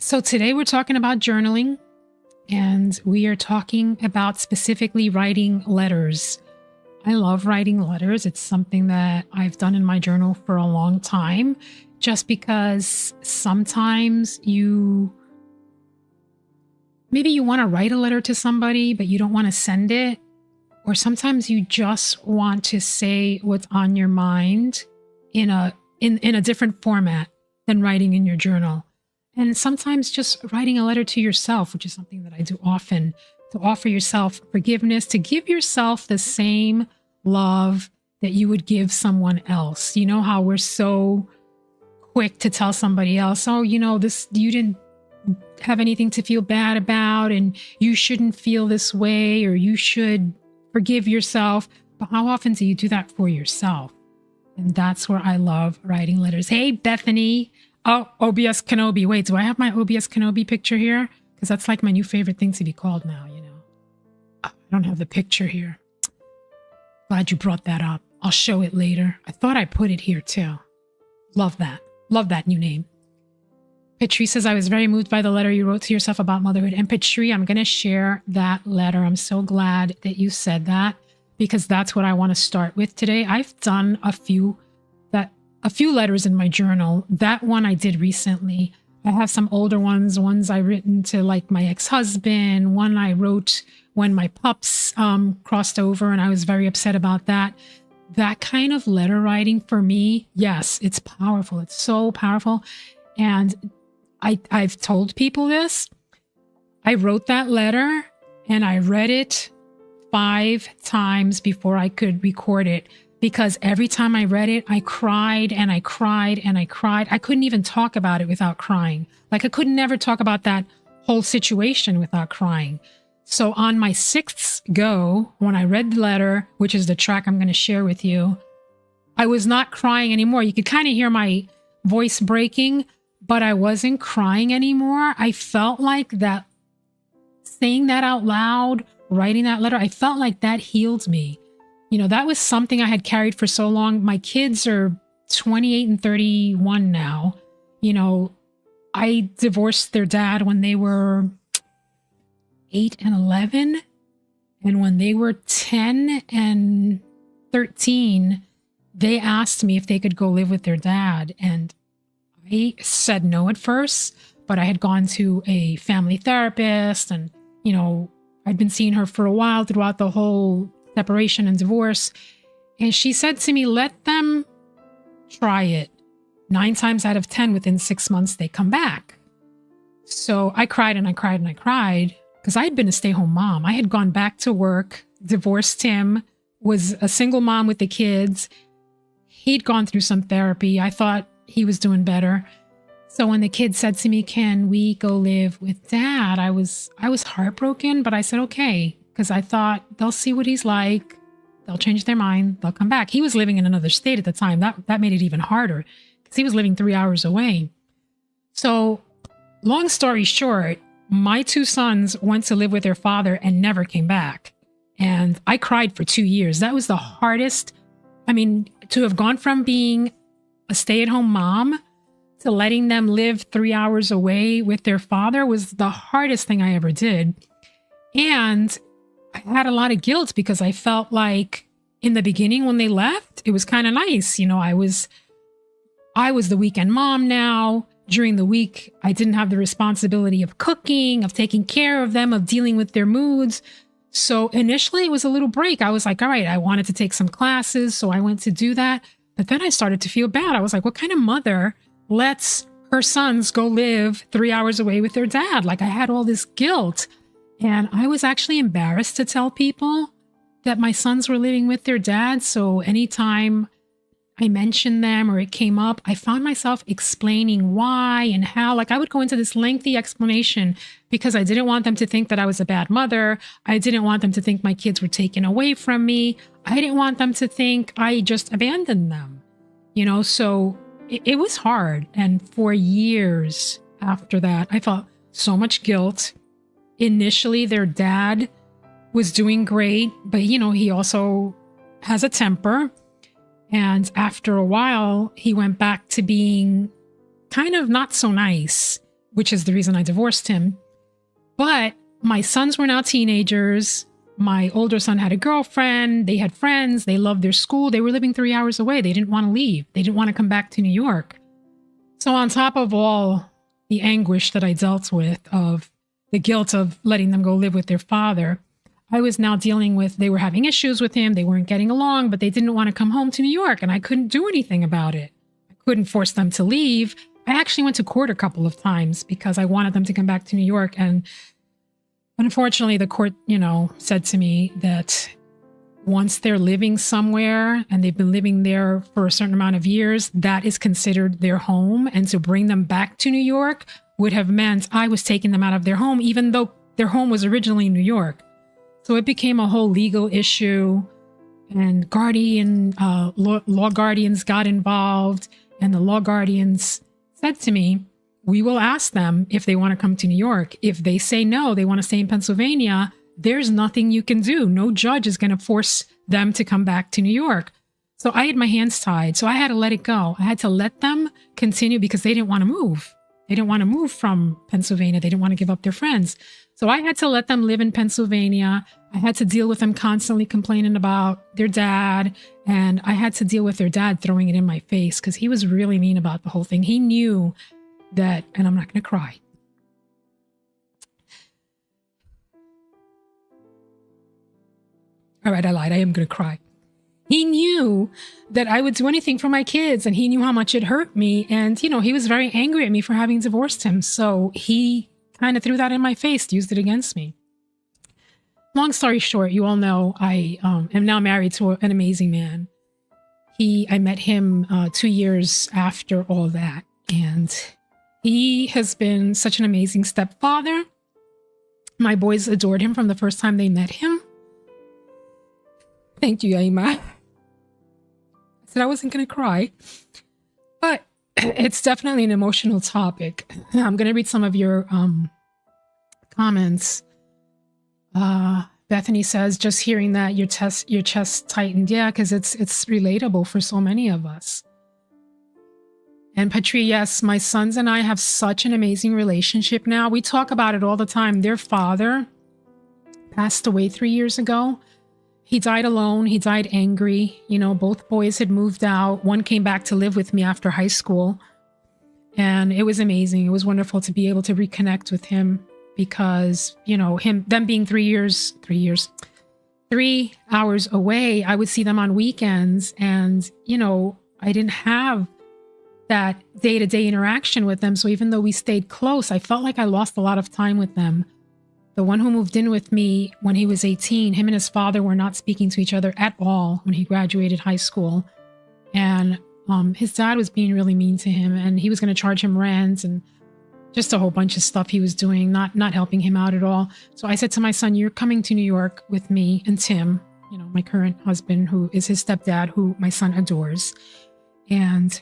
So today we're talking about journaling, and we are talking about specifically writing letters. I love writing letters. It's something that I've done in my journal for a long time, just because sometimes maybe you want to write a letter to somebody, but you don't want to send it. Or sometimes you just want to say what's on your mind in a different format than writing in your journal. And sometimes just writing a letter to yourself, which is something that I do often, to offer yourself forgiveness, to give yourself the same love that you would give someone else. You know how we're so quick to tell somebody else, oh, this, you didn't have anything to feel bad about, and you shouldn't feel this way, or you should forgive yourself. But how often do you do that for yourself? And that's where I love writing letters. Hey, Bethany. Oh, OBS Kenobi. Wait, do I have my OBS Kenobi picture here? Because that's like my new favorite thing to be called now, I don't have the picture here. Glad you brought that up. I'll show it later. I thought I put it here too. Love that. Love that new name. Petri says, I was very moved by the letter you wrote to yourself about motherhood. And Petri, I'm going to share that letter. I'm so glad that you said that, because that's what I want to start with today. I've done a few letters in my journal. That one I did recently. I have some older ones I written to like my ex-husband, one I wrote when my pups crossed over and I was very upset about that. That kind of letter writing for me, yes, it's powerful. It's so powerful. And I've told people this. I wrote that letter and I read it 5 times before I could record it, because every time I read it, I cried and I cried and I cried. I couldn't even talk about it without crying. Like I could never talk about that whole situation without crying. So on my 6th go, when I read the letter, which is the track I'm going to share with you, I was not crying anymore. You could kind of hear my voice breaking, but I wasn't crying anymore. I felt like that, saying that out loud, writing that letter, I felt like that healed me. That was something I had carried for so long. My kids are 28 and 31 now. I divorced their dad when they were 8 and 11. And when they were 10 and 13, they asked me if they could go live with their dad. And I said no at first, but I had gone to a family therapist and, I'd been seeing her for a while throughout the whole separation and divorce. And she said to me, let them try it. 9 times out of 10, within 6 months, they come back. So I cried and I cried and I cried because I had been a stay-home mom. I had gone back to work, divorced him, was a single mom with the kids. He'd gone through some therapy. I thought he was doing better. So when the kids said to me, can we go live with dad? I was heartbroken, but I said, okay, because I thought they'll see what he's like. They'll change their mind. They'll come back. He was living in another state at the time. That made it even harder because he was living 3 hours away. So long story short, my 2 sons went to live with their father and never came back. And I cried for 2 years. That was the hardest. To have gone from being a stay-at-home mom to letting them live 3 hours away with their father was the hardest thing I ever did. And I had a lot of guilt because I felt like in the beginning when they left, it was kind of nice. I was the weekend mom now. During the week, I didn't have the responsibility of cooking, of taking care of them, of dealing with their moods. So initially it was a little break. I was like, all right, I wanted to take some classes. So I went to do that. But then I started to feel bad. I was like, what kind of mother lets her sons go live 3 hours away with their dad? Like I had all this guilt. And I was actually embarrassed to tell people that my sons were living with their dad. So anytime I mentioned them or it came up, I found myself explaining why and how. Like I would go into this lengthy explanation because I didn't want them to think that I was a bad mother. I didn't want them to think my kids were taken away from me. I didn't want them to think I just abandoned them. So it was hard. And for years after that, I felt so much guilt. Initially, their dad was doing great, but he also has a temper. And after a while, he went back to being kind of not so nice. which is the reason I divorced him. But my sons were now teenagers. My older son had a girlfriend. They had friends. They loved their school. They were living 3 hours away. They didn't want to leave. They didn't want to come back to New York. So on top of all the anguish that I dealt with of the guilt of letting them go live with their father, I was now dealing with, they were having issues with him. They weren't getting along, but they didn't want to come home to New York, and I couldn't do anything about it. I couldn't force them to leave. I actually went to court a couple of times because I wanted them to come back to New York. And unfortunately, the court, said to me that once they're living somewhere and they've been living there for a certain amount of years, that is considered their home. And to bring them back to New York would have meant I was taking them out of their home, even though their home was originally in New York. So it became a whole legal issue, and law guardians got involved, and the law guardians said to me, we will ask them if they want to come to New York. If they say no, they want to stay in Pennsylvania, there's nothing you can do. No judge is going to force them to come back to New York. So I had my hands tied. So I had to let it go. I had to let them continue because they didn't want to move. They didn't want to move from Pennsylvania. They didn't want to give up their friends. So I had to let them live in Pennsylvania. I had to deal with them constantly complaining about their dad. And I had to deal with their dad throwing it in my face because he was really mean about the whole thing. He knew that, and I'm not going to cry. All right, I lied. I am going to cry. He knew that I would do anything for my kids, and he knew how much it hurt me. And, he was very angry at me for having divorced him. So he kind of threw that in my face, used it against me. Long story short, you all know I am now married to an amazing man. I met him 2 years after all that. And he has been such an amazing stepfather. My boys adored him from the first time they met him. Thank you, Aima. I said I wasn't going to cry, but it's definitely an emotional topic. I'm going to read some of your comments. Bethany says, just hearing that your chest tightened. Yeah, because it's relatable for so many of us. And Patri, yes, my sons and I have such an amazing relationship now. We talk about it all the time. Their father passed away 3 years ago. He died alone. He died angry. Both boys had moved out. One came back to live with me after high school. And it was amazing. It was wonderful to be able to reconnect with him because, them being 3 hours away, I would see them on weekends. And, I didn't have that day-to-day interaction with them. So even though we stayed close, I felt like I lost a lot of time with them. The one who moved in with me when he was 18, him and his father were not speaking to each other at all when he graduated high school. And his dad was being really mean to him, and he was going to charge him rent and just a whole bunch of stuff he was doing, not helping him out at all. So I said to my son, you're coming to New York with me and Tim, my current husband, who is his stepdad, who my son adores. And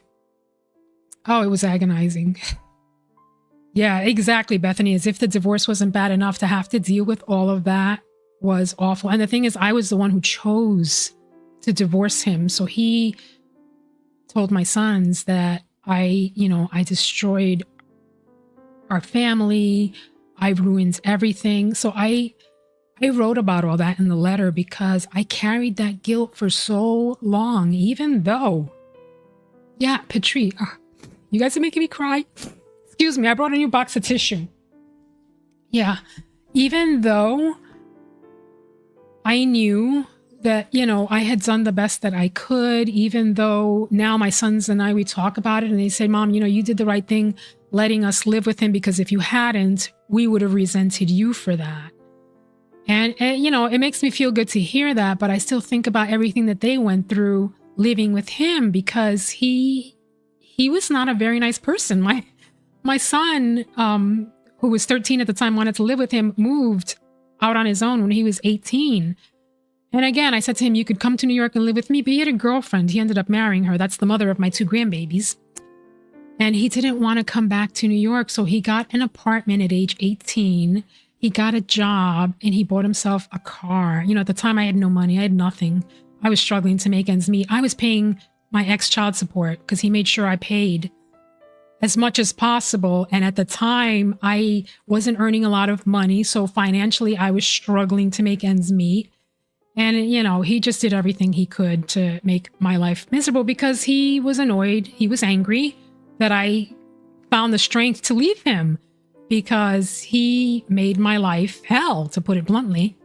it was agonizing. Yeah, exactly, Bethany. As if the divorce wasn't bad enough, to have to deal with all of that was awful. And the thing is, I was the one who chose to divorce him. So he told my sons that I destroyed our family. I ruined everything. So I wrote about all that in the letter because I carried that guilt for so long, even though, yeah, Patri, you guys are making me cry. Excuse me, I brought a new box of tissue. Yeah, even though I knew that, I had done the best that I could, even though now my sons and I, we talk about it and they say, Mom, you did the right thing letting us live with him, because if you hadn't, we would have resented you for that. And it makes me feel good to hear that, but I still think about everything that they went through living with him, because he was not a very nice person. My son, who was 13 at the time, wanted to live with him, moved out on his own when he was 18. And again, I said to him, you could come to New York and live with me, but he had a girlfriend. He ended up marrying her. That's the mother of my 2 grandbabies. And he didn't want to come back to New York. So he got an apartment at age 18. He got a job and he bought himself a car. At the time I had no money. I had nothing. I was struggling to make ends meet. I was paying my ex child support because he made sure I paid as much as possible. And at the time, I wasn't earning a lot of money. So financially, I was struggling to make ends meet. And, he just did everything he could to make my life miserable because he was annoyed. He was angry that I found the strength to leave him because he made my life hell, to put it bluntly.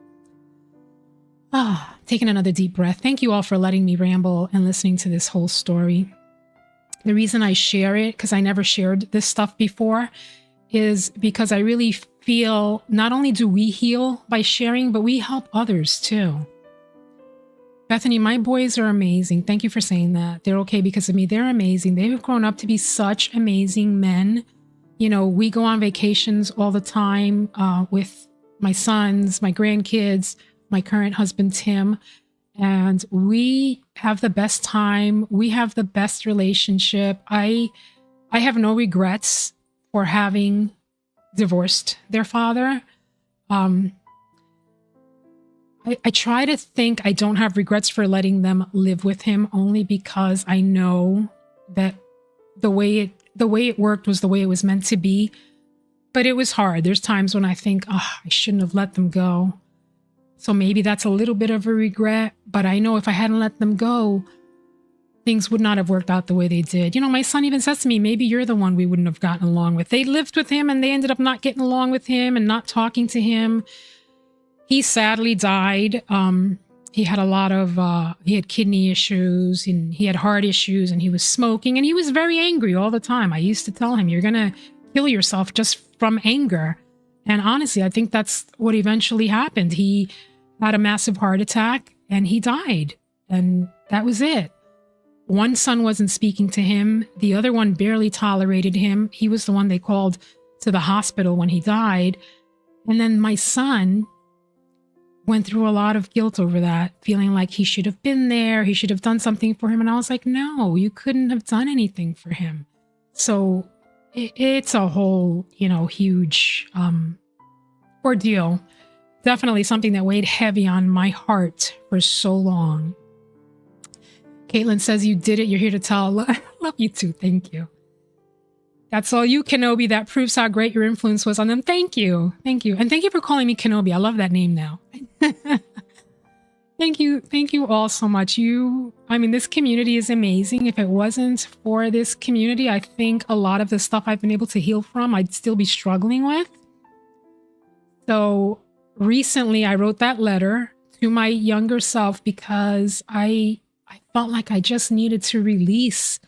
Taking another deep breath. Thank you all for letting me ramble and listening to this whole story. The reason I share it, because I never shared this stuff before, is because I really feel not only do we heal by sharing, but we help others too. Bethany, my boys are amazing. Thank you for saying that. They're okay because of me. They're amazing. They have grown up to be such amazing men. We go on vacations all the time with my sons, my grandkids, my current husband, Tim, and we have the best time. We have the best relationship. I have no regrets for having divorced their father. I try to think I don't have regrets for letting them live with him, only because I know that the way it worked was the way it was meant to be. But it was hard. There's times when I think, I shouldn't have let them go. So maybe that's a little bit of a regret, but I know if I hadn't let them go, things would not have worked out the way they did. My son even says to me, maybe you're the one we wouldn't have gotten along with. They lived with him and they ended up not getting along with him and not talking to him. He sadly died. He had he had kidney issues and he had heart issues and he was smoking and he was very angry all the time. I used to tell him, you're going to kill yourself just from anger. And honestly, I think that's what eventually happened. He had a massive heart attack and he died. And that was it. One son wasn't speaking to him. The other one barely tolerated him. He was the one they called to the hospital when he died. And then my son went through a lot of guilt over that, feeling like he should have been there. He should have done something for him. And I was like, no, you couldn't have done anything for him. So it's a whole, huge ordeal. Definitely something that weighed heavy on my heart for so long. Caitlin says, you did it. You're here to tell. Love you too. Thank you. That's all you, Kenobi. That proves how great your influence was on them. Thank you. Thank you. And thank you for calling me Kenobi. I love that name now. Thank you. Thank you all so much. This community is amazing. If it wasn't for this community, I think a lot of the stuff I've been able to heal from, I'd still be struggling with. So recently I wrote that letter to my younger self because I felt like I just needed to release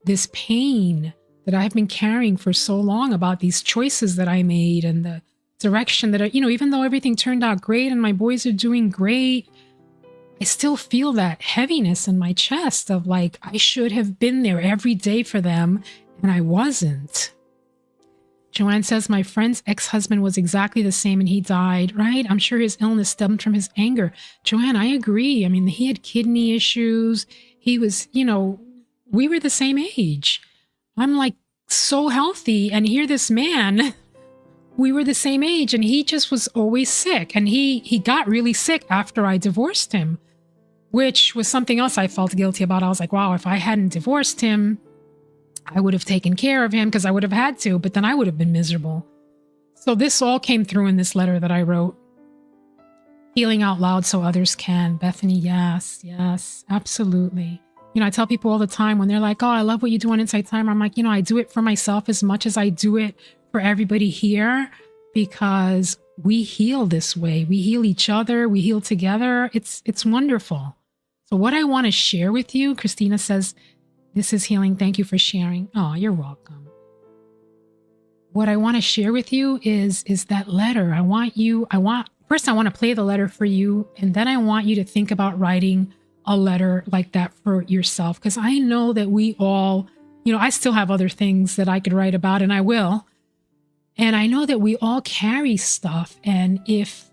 this pain that I've been carrying for so long about these choices that I made and the direction that, even though everything turned out great and my boys are doing great, I still feel that heaviness in my chest of like, I should have been there every day for them and I wasn't. Joanne says, my friend's ex-husband was exactly the same and he died, right? I'm sure his illness stemmed from his anger. Joanne, I agree. He had kidney issues. He was, we were the same age. I'm like so healthy. And here this man, we were the same age and he just was always sick. And he got really sick after I divorced him, which was something else I felt guilty about. I was like, wow, if I hadn't divorced him, I would have taken care of him because I would have had to, but then I would have been miserable. So this all came through in this letter that I wrote. Healing out loud so others can. Bethany, yes, absolutely. I tell people all the time when they're like, oh, I love what you do on Insight Timer. I'm like, I do it for myself as much as I do it for everybody here because we heal this way. We heal each other. We heal together. It's wonderful. So what I want to share with you, Christina says, this is healing. Thank you for sharing. Oh, you're welcome. What I want to share with you is that letter. First I want to play the letter for you. And then I want you to think about writing a letter like that for yourself. Because I know that we all, I still have other things that I could write about and I will. And I know that we all carry stuff. And if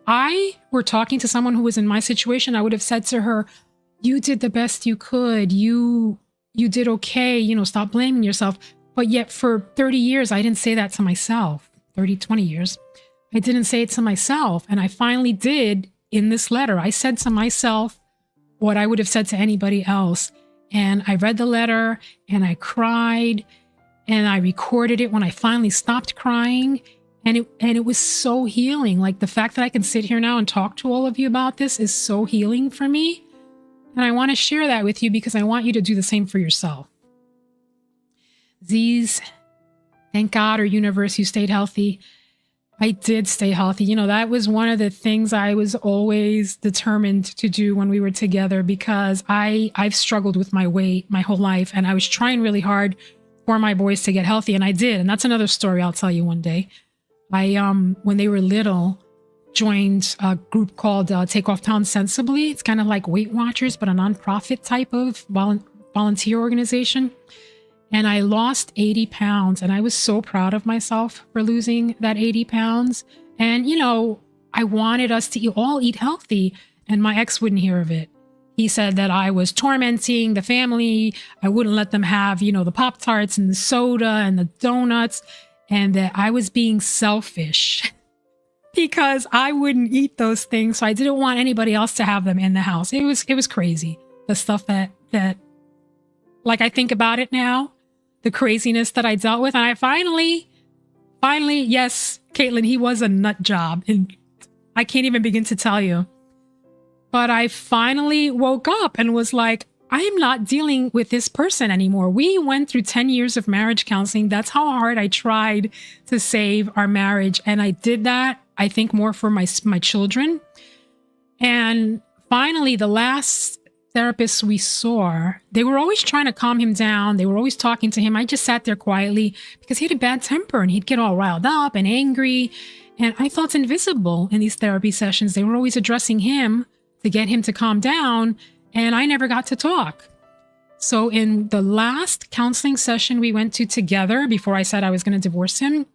I were talking to someone who was in my situation, I would have said to her, you did the best you could. You did okay. Stop blaming yourself. But yet for 30 years, I didn't say that to myself. 20 years. I didn't say it to myself. And I finally did in this letter. I said to myself what I would have said to anybody else. And I read the letter and I cried and I recorded it when I finally stopped crying. And it was so healing. Like the fact that I can sit here now and talk to all of you about this is so healing for me. And I want to share that with you because I want you to do the same for yourself. Z's, thank God or universe, you stayed healthy. I did stay healthy. You know, that was one of the things I was always determined to do when we were together, because I've struggled with my weight my whole life, and I was trying really hard for my boys to get healthy, and I did. And that's another story I'll tell you one day. I, when they were little, joined a group called Take Off Town Sensibly. It's kind of like Weight Watchers, but a nonprofit type of volunteer organization. And I lost 80 pounds, and I was so proud of myself for losing that 80 pounds. And, you know, I wanted us to all eat healthy, and my ex wouldn't hear of it. He said that I was tormenting the family. I wouldn't let them have, you know, the Pop-Tarts and the soda and the donuts, and that I was being selfish because I wouldn't eat those things. So I didn't want anybody else to have them in the house. It was crazy. The stuff that like I think about it now, the craziness that I dealt with. And I finally, yes, Caitlin, he was a nut job. And I can't even begin to tell you. But I finally woke up and was like, I'm not dealing with this person anymore. We went through 10 years of marriage counseling. That's how hard I tried to save our marriage. And I did that, I think, more for my children. And finally, the last therapists we saw, they were always trying to calm him down. They were always talking to him. I just sat there quietly because he had a bad temper and he'd get all riled up and angry. And I felt invisible in these therapy sessions. They were always addressing him to get him to calm down. And I never got to talk. So in the last counseling session we went to together, before I said I was going to divorce him,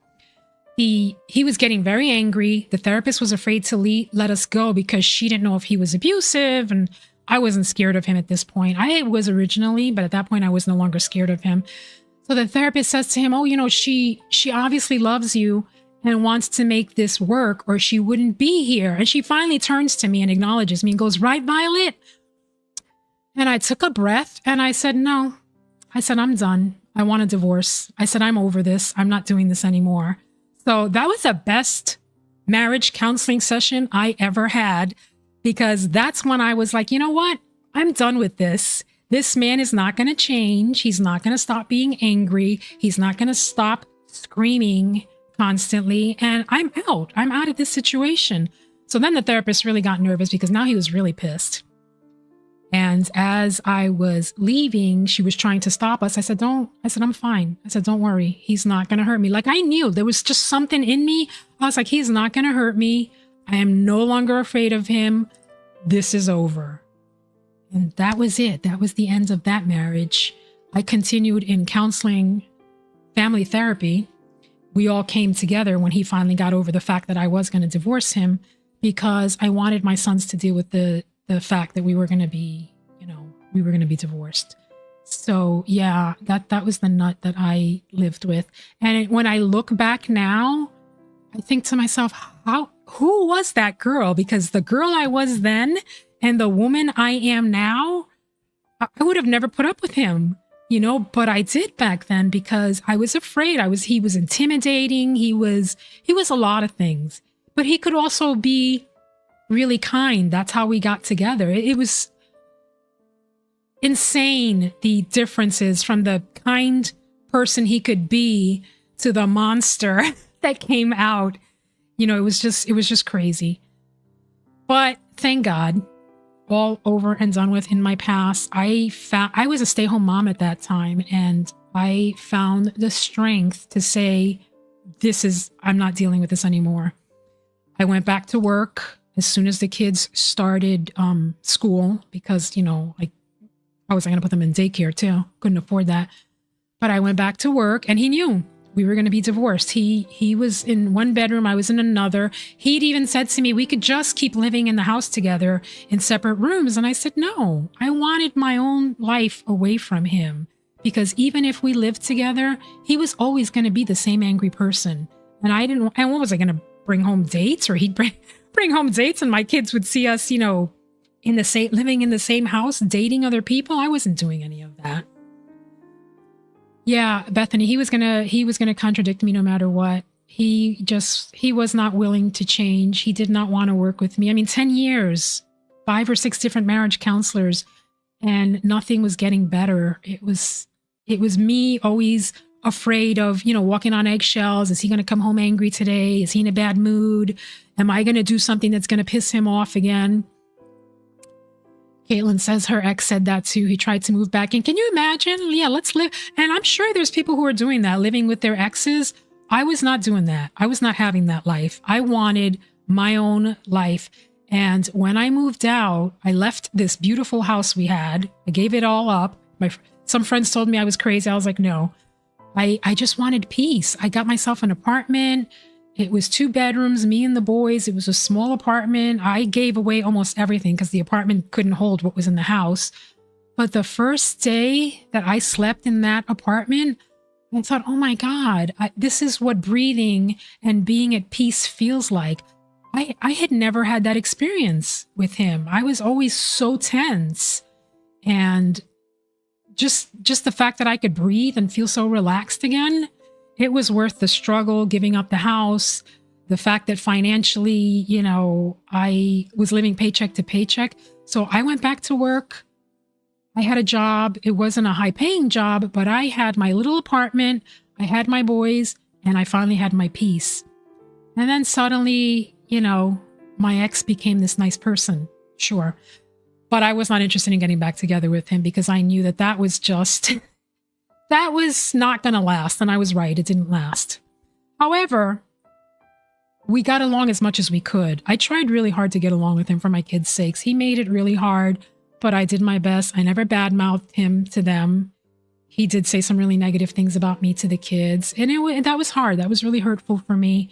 he was getting very angry. The therapist was afraid to let us go because she didn't know if he was abusive. And I wasn't scared of him at this point. I was originally, but at that point I was no longer scared of him. So the therapist says to him, oh, you know, she obviously loves you and wants to make this work, or she wouldn't be here. And she finally turns to me and acknowledges me and goes, right, Violet? And I took a breath and I said, no. I said, I'm done. I want a divorce. I said, I'm over this. I'm not doing this anymore. So that was the best marriage counseling session I ever had, because that's when I was like, you know what? I'm done with this. This man is not going to change. He's not going to stop being angry. He's not going to stop screaming constantly. And I'm out. I'm out of this situation. So then the therapist really got nervous because now he was really pissed. And as I was leaving, she was trying to stop us. I said, I'm fine. I said, don't worry. He's not going to hurt me. Like, I knew there was just something in me. I was like, he's not going to hurt me. I am no longer afraid of him. This is over. And that was it. That was the end of that marriage. I continued in counseling, family therapy. We all came together when he finally got over the fact that I was going to divorce him, because I wanted my sons to deal with the fact that we were going to be, we were going to be divorced. So yeah, that was the nut that I lived with. And when I look back now, I think to myself, who was that girl? Because the girl I was then and the woman I am now, I would have never put up with him, but I did back then because I was afraid. He was intimidating. He was a lot of things, but he could also be really kind. That's how we got together. It was insane, the differences from the kind person he could be to the monster that came out. It was just crazy. But thank God, all over and done with in my past. I was a stay-home mom at that time, and I found the strength to say, I'm not dealing with this anymore. I went back to work as soon as the kids started school, because, how was I going to put them in daycare too? Couldn't afford that. But I went back to work, and he knew we were going to be divorced. He was in one bedroom. I was in another. He'd even said to me, we could just keep living in the house together in separate rooms. And I said, no, I wanted my own life away from him, because even if we lived together, he was always going to be the same angry person. And what was I going to bring home dates? Or he'd bring home dates and my kids would see us, living in the same house, dating other people. I wasn't doing any of that. Yeah, Bethany, he was gonna contradict me no matter what. He was not willing to change. He did not want to work with me. I mean, 10 years, 5 or 6 different marriage counselors, and nothing was getting better. It was me always afraid of, walking on eggshells. Is he going to come home angry today? Is he in a bad mood? Am I going to do something that's going to piss him off again? Caitlin says her ex said that too. He tried to move back in. Can you imagine? Yeah, let's live. And I'm sure there's people who are doing that, living with their exes. I was not doing that. I was not having that life. I wanted my own life. And when I moved out, I left this beautiful house we had. I gave it all up. Some friends told me I was crazy. I was like, no, I just wanted peace. I got myself an apartment. It was 2 bedrooms, me and the boys. It was a small apartment. I gave away almost everything because the apartment couldn't hold what was in the house. But the first day that I slept in that apartment, I thought, oh my God, this is what breathing and being at peace feels like. I had never had that experience with him. I was always so tense. And just the fact that I could breathe and feel so relaxed again, it was worth the struggle, giving up the house, the fact that financially, I was living paycheck to paycheck. So I went back to work. I had a job. It wasn't a high paying job, but I had my little apartment. I had my boys, and I finally had my peace. And then suddenly, my ex became this nice person. Sure. But I was not interested in getting back together with him because I knew that was just, that was not going to last. And I was right. It didn't last. However, we got along as much as we could. I tried really hard to get along with him for my kids' sakes. He made it really hard, but I did my best. I never badmouthed him to them. He did say some really negative things about me to the kids. And that was hard. That was really hurtful for me.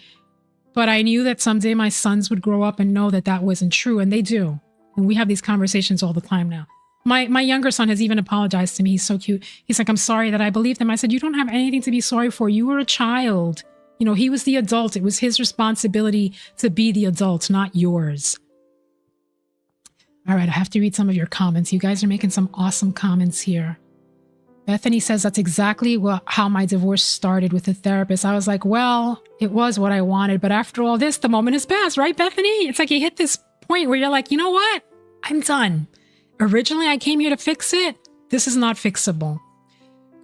But I knew that someday my sons would grow up and know that wasn't true. And they do. And we have these conversations all the time now. My younger son has even apologized to me. He's so cute. He's like, I'm sorry that I believed him. I said, you don't have anything to be sorry for. You were a child. He was the adult. It was his responsibility to be the adult, not yours. All right, I have to read some of your comments. You guys are making some awesome comments here. Bethany says that's exactly how my divorce started with the therapist. I was like, well, it was what I wanted. But after all this, the moment has passed, right, Bethany? It's like you hit this point where you're like, you know what? I'm done. Originally, I came here to fix it. This is not fixable.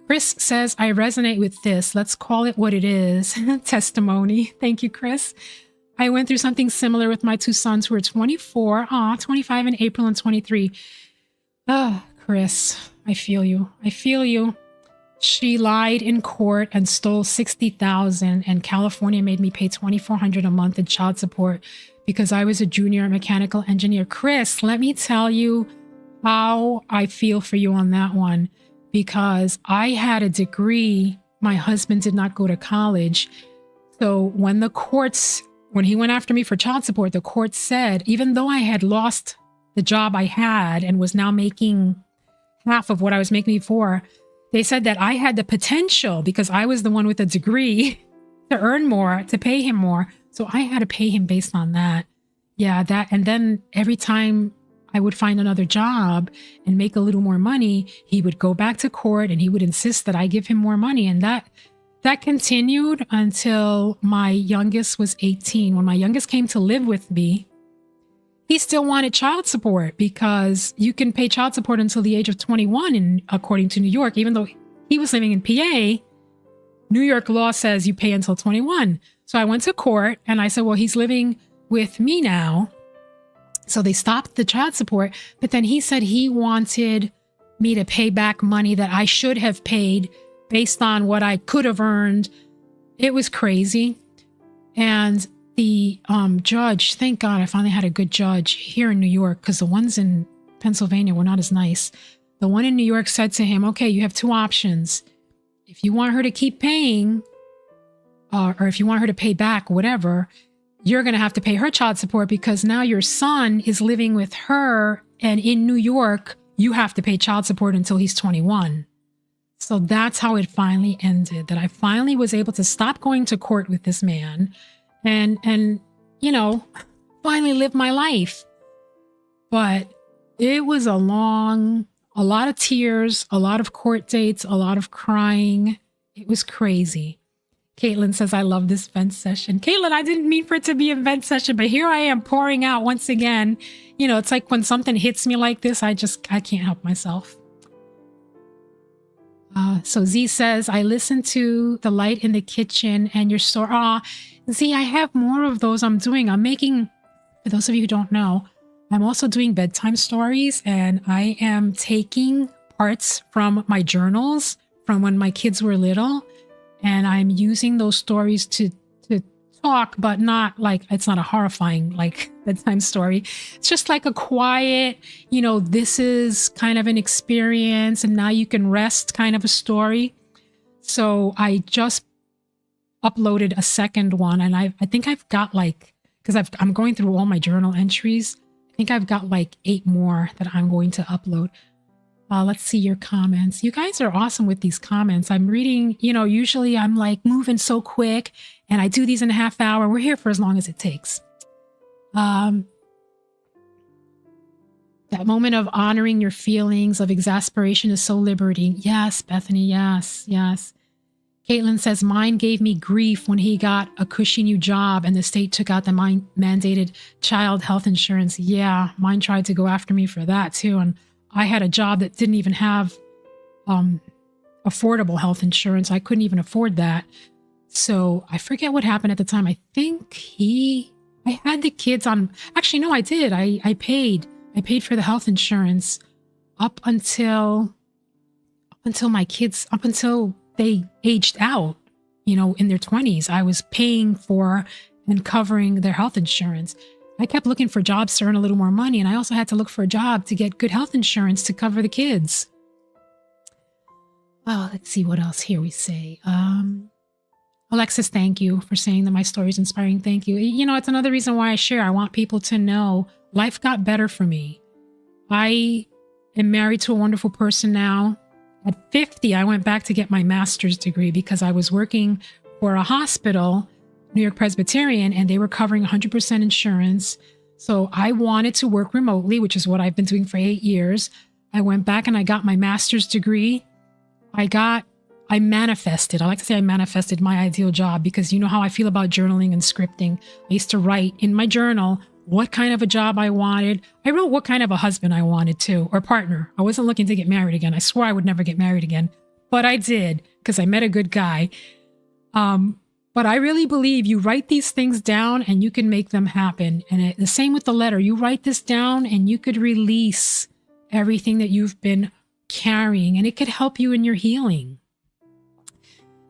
Chris says, I resonate with this. Let's call it what it is. Testimony. Thank you, Chris. I went through something similar with my 2 sons who are 24, 25 in April and 23. Chris, I feel you. I feel you. She lied in court and stole $60,000, and California made me pay $2,400 a month in child support because I was a junior mechanical engineer. Chris, let me tell you how I feel for you on that one, because I had a degree. My husband did not go to college. So when he went after me for child support, the court said, even though I had lost the job I had and was now making half of what I was making before, they said that I had the potential, because I was the one with a degree, to earn more, to pay him more. So I had to pay him based on that. Yeah, that. And then every time I would find another job and make a little more money, he would go back to court and he would insist that I give him more money. And that continued until my youngest was 18. When my youngest came to live with me, he still wanted child support because you can pay child support until the age of 21, according to New York. Even though he was living in PA, New York law says you pay until 21. So I went to court and I said, well, he's living with me now. So they stopped the child support. But then he said he wanted me to pay back money that I should have paid based on what I could have earned. It was crazy. And the judge, thank God I finally had a good judge here in New York, because the ones in Pennsylvania were not as nice. The one in New York said to him, okay, you have 2 options. If you want her to keep paying, or if you want her to pay back, whatever, you're going to have to pay her child support, because now your son is living with her, and in New York, you have to pay child support until he's 21. So that's how it finally ended, that I finally was able to stop going to court with this man and finally live my life. But it was a long A lot of tears, a lot of court dates, a lot of crying. It was crazy. Caitlin says, I love this vent session. Caitlin, I didn't mean for it to be a vent session, but here I am pouring out once again. You know, it's like when something hits me like this, I can't help myself. So Z says, I listened to The Light in the Kitchen and your story. Z, I have more of those I'm doing. I'm making, for those of you who don't know, I'm also doing bedtime stories, and I am taking parts from my journals from when my kids were little, and I'm using those stories to talk, but not like, it's not a horrifying like bedtime story. It's just like a quiet, you know, this is kind of an experience and now you can rest kind of a story. So I just uploaded a second one, and I think I've got like, because I'm going through all my journal entries, I think I've got like 8 more that I'm going to upload. Let's see your comments. You guys are awesome with these comments. I'm reading, you know, usually I'm like moving so quick and I do these in a half hour. We're here for as long as it takes. That moment of honoring your feelings of exasperation is so liberating. Yes, Bethany. Yes, yes. Caitlin says, mine gave me grief when he got a cushy new job and the state took out the mandated child health insurance. Yeah, mine tried to go after me for that too. And I had a job that didn't even have affordable health insurance. I couldn't even afford that. So I forget what happened at the time. I think I had the kids on, actually, no, I did. I paid for the health insurance up until my kids, up until they aged out, you know, in their 20s. I was paying for and covering their health insurance. I kept looking for jobs to earn a little more money, and I also had to look for a job to get good health insurance to cover the kids. Oh, let's see what else here we say. Alexis, thank you for saying that my story is inspiring. Thank you. You know, it's another reason why I share. I want people to know life got better for me. I am married to a wonderful person now. At 50, I went back to get my master's degree because I was working for a hospital, New York Presbyterian, and they were covering 100% insurance. So I wanted to work remotely, which is what I've been doing for 8 years. I went back and I got my master's degree. I manifested. I like to say I manifested my ideal job because you know how I feel about journaling and scripting. I used to write in my journal what kind of a job I wanted. I wrote what kind of a husband I wanted too, or partner. I wasn't looking to get married again. I swore I would never get married again, but I did because I met a good guy. But I really believe you write these things down and you can make them happen. And the same with the letter. You write this down and you could release everything that you've been carrying, and it could help you in your healing.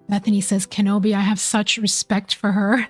Bethany says, Kenobi, I have such respect for her.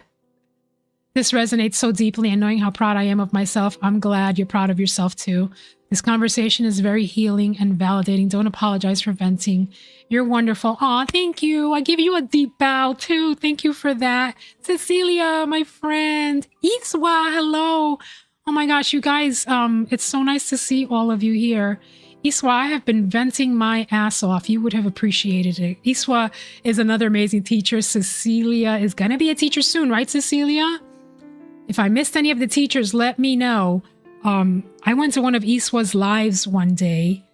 This resonates so deeply, and knowing how proud I am of myself, I'm glad you're proud of yourself too. This conversation is very healing and validating. Don't apologize for venting. You're wonderful. Aw, thank you. I give you a deep bow too. Thank you for that. Cecilia, my friend. Iswa, hello. Oh my gosh, you guys, it's so nice to see all of you here. Iswa, I have been venting my ass off. You would have appreciated it. Iswa is another amazing teacher. Cecilia is going to be a teacher soon, right, Cecilia? If I missed any of the teachers, let me know. I went to one of Iswa's lives one day,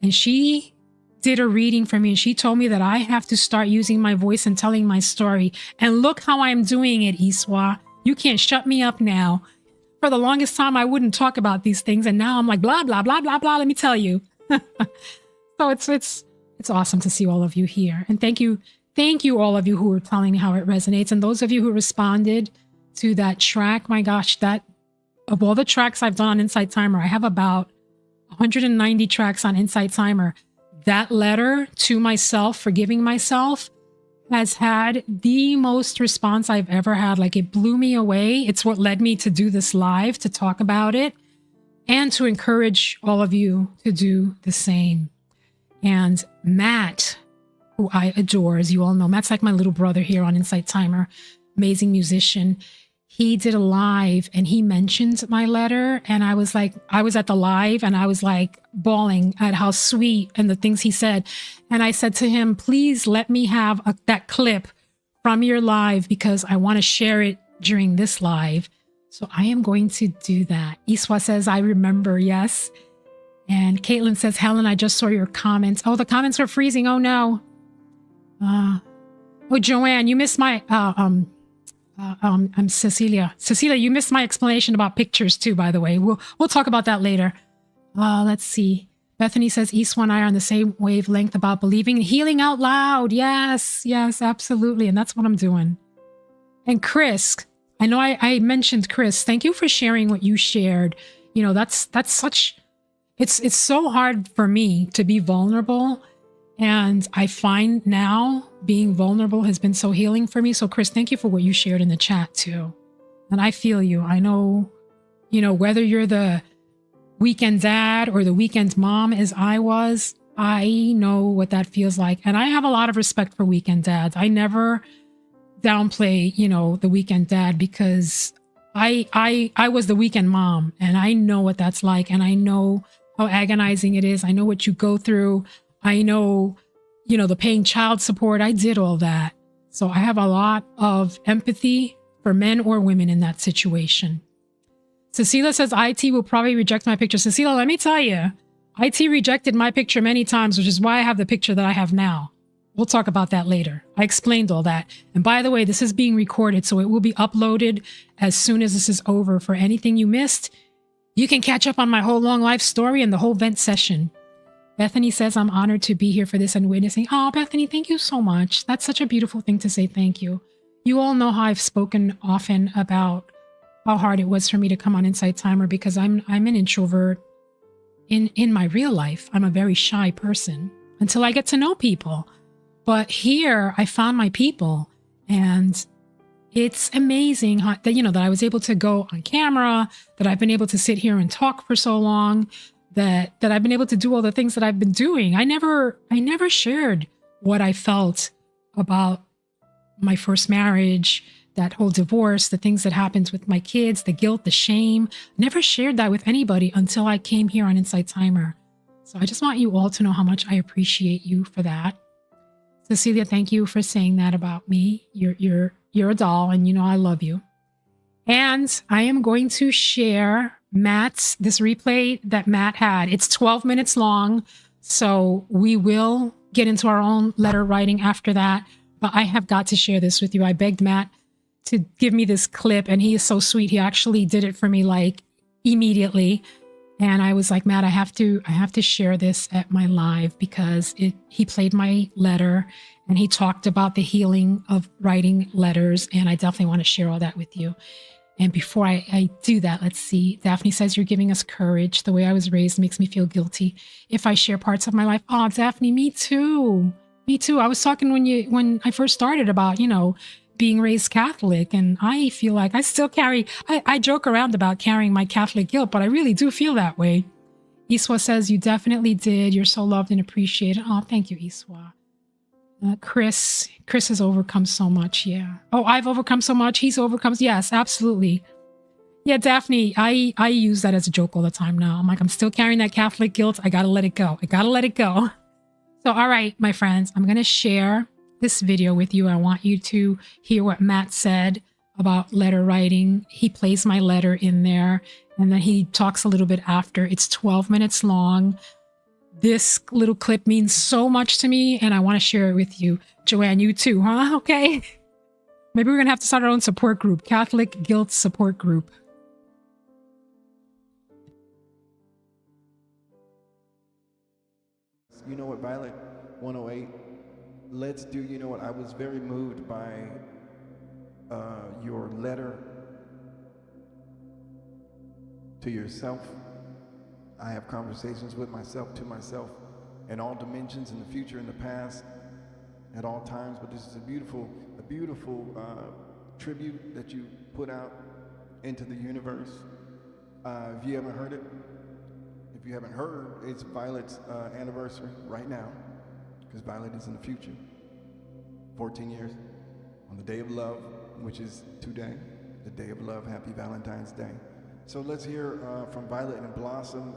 and she did a reading for me, and she told me that I have to start using my voice and telling my story. And look how I'm doing it, Iswa. You can't shut me up now. For the longest time, I wouldn't talk about these things, and now I'm like, blah, blah, blah, blah, blah, let me tell you. So it's awesome to see all of you here. And thank you all of you who were telling me how it resonates. And those of you who responded to that track, my gosh, that of all the tracks I've done on Insight Timer, I have about 190 tracks on Insight Timer. That letter to myself, forgiving myself, has had the most response I've ever had. Like, it blew me away. It's what led me to do this live, to talk about it, and to encourage all of you to do the same. And Matt, who I adore, as you all know, Matt's like my little brother here on Insight Timer, amazing musician. He did a live and he mentioned my letter. And I was at the live and I was like bawling at how sweet and the things he said. And I said to him, please let me have that clip from your live because I want to share it during this live. So I am going to do that. Iswa says, I remember, yes. And Caitlin says, Helen, I just saw your comments. Oh, the comments are freezing. Oh, no. Oh, Joanne, you missed my, I'm Cecilia. Cecilia, you missed my explanation about pictures too, by the way. We'll talk about that later. Let's see. Bethany says, Iswa and I are on the same wavelength about believing and healing out loud. Yes, absolutely. And that's what I'm doing. And Chris, I know I mentioned Chris. Thank you for sharing what you shared. You know, that's such, it's so hard for me to be vulnerable. And I find now being vulnerable has been so healing for me. So Chris, thank you for what you shared in the chat too. And I feel you. I know, you know, whether you're the weekend dad or the weekend mom as I was, I know what that feels like. And I have a lot of respect for weekend dads. I never downplay, you know, the weekend dad because I was the weekend mom and I know what that's like. And I know how agonizing it is. I know what you go through. I know, you know, the paying child support. I did all that. So I have a lot of empathy for men or women in that situation. Cecilia says, IT will probably reject my picture. Cecilia, let me tell you, IT rejected my picture many times, which is why I have the picture that I have now. We'll talk about that later. I explained all that. And by the way, this is being recorded, so it will be uploaded as soon as this is over. For anything you missed, you can catch up on my whole long life story and the whole vent session. Bethany says, I'm honored to be here for this and witnessing. Oh, Bethany, thank you so much. That's such a beautiful thing to say thank you. You all know how I've spoken often about how hard it was for me to come on Insight Timer because I'm an introvert in my real life. I'm a very shy person until I get to know people. But here I found my people, and it's amazing how, that, you know, that I was able to go on camera, that I've been able to sit here and talk for so long, that I've been able to do all the things that I've been doing. I never shared what I felt about my first marriage, that whole divorce, the things that happened with my kids, the guilt, the shame. Never shared that with anybody until I came here on Insight Timer. So I just want you all to know how much I appreciate you for that. Cecilia, thank you for saying that about me. You're a doll, and you know I love you. And I am going to share this replay that Matt had. It's 12 minutes long, so we will get into our own letter writing after that. But I have got to share this with you. I begged Matt to give me this clip, and he is so sweet. He actually did it for me like immediately. And I was like, Matt, I have to share this at my live because he played my letter and he talked about the healing of writing letters. And I definitely want to share all that with you. And before I do that, let's see. Daphne says, you're giving us courage. The way I was raised makes me feel guilty if I share parts of my life. Oh, Daphne, me too. Me too. I was talking when I first started about, you know, being raised Catholic, and I feel like I still I joke around about carrying my Catholic guilt, but I really do feel that way. Iswa says, you definitely did. You're so loved and appreciated. Oh, thank you, Iswa. Chris has overcome so much. Yeah. Oh, I've overcome so much. He's overcome. Yes, absolutely. Yeah, Daphne, I use that as a joke all the time now. I'm like, I'm still carrying that Catholic guilt. I got to let it go. So, all right, my friends, I'm going to share this video with you. I want you to hear what Matt said about letter writing. He plays my letter in there, and then he talks a little bit after. It's 12 minutes long. This little clip means so much to me, and I want to share it with you. Joanne, you too, huh? Okay. Maybe we're going to have to start our own support group, Catholic Guilt Support Group. You know what, Violet 108? Let's do, you know what, I was very moved by your letter to yourself. I have conversations with myself, to myself, in all dimensions, in the future, in the past, at all times. But this is a beautiful tribute that you put out into the universe. If you haven't heard it, it's Violet's anniversary right now, because Violet is in the future. 14 years on the day of love, which is today, the day of love. Happy Valentine's Day. So let's hear from Violet and Blossom,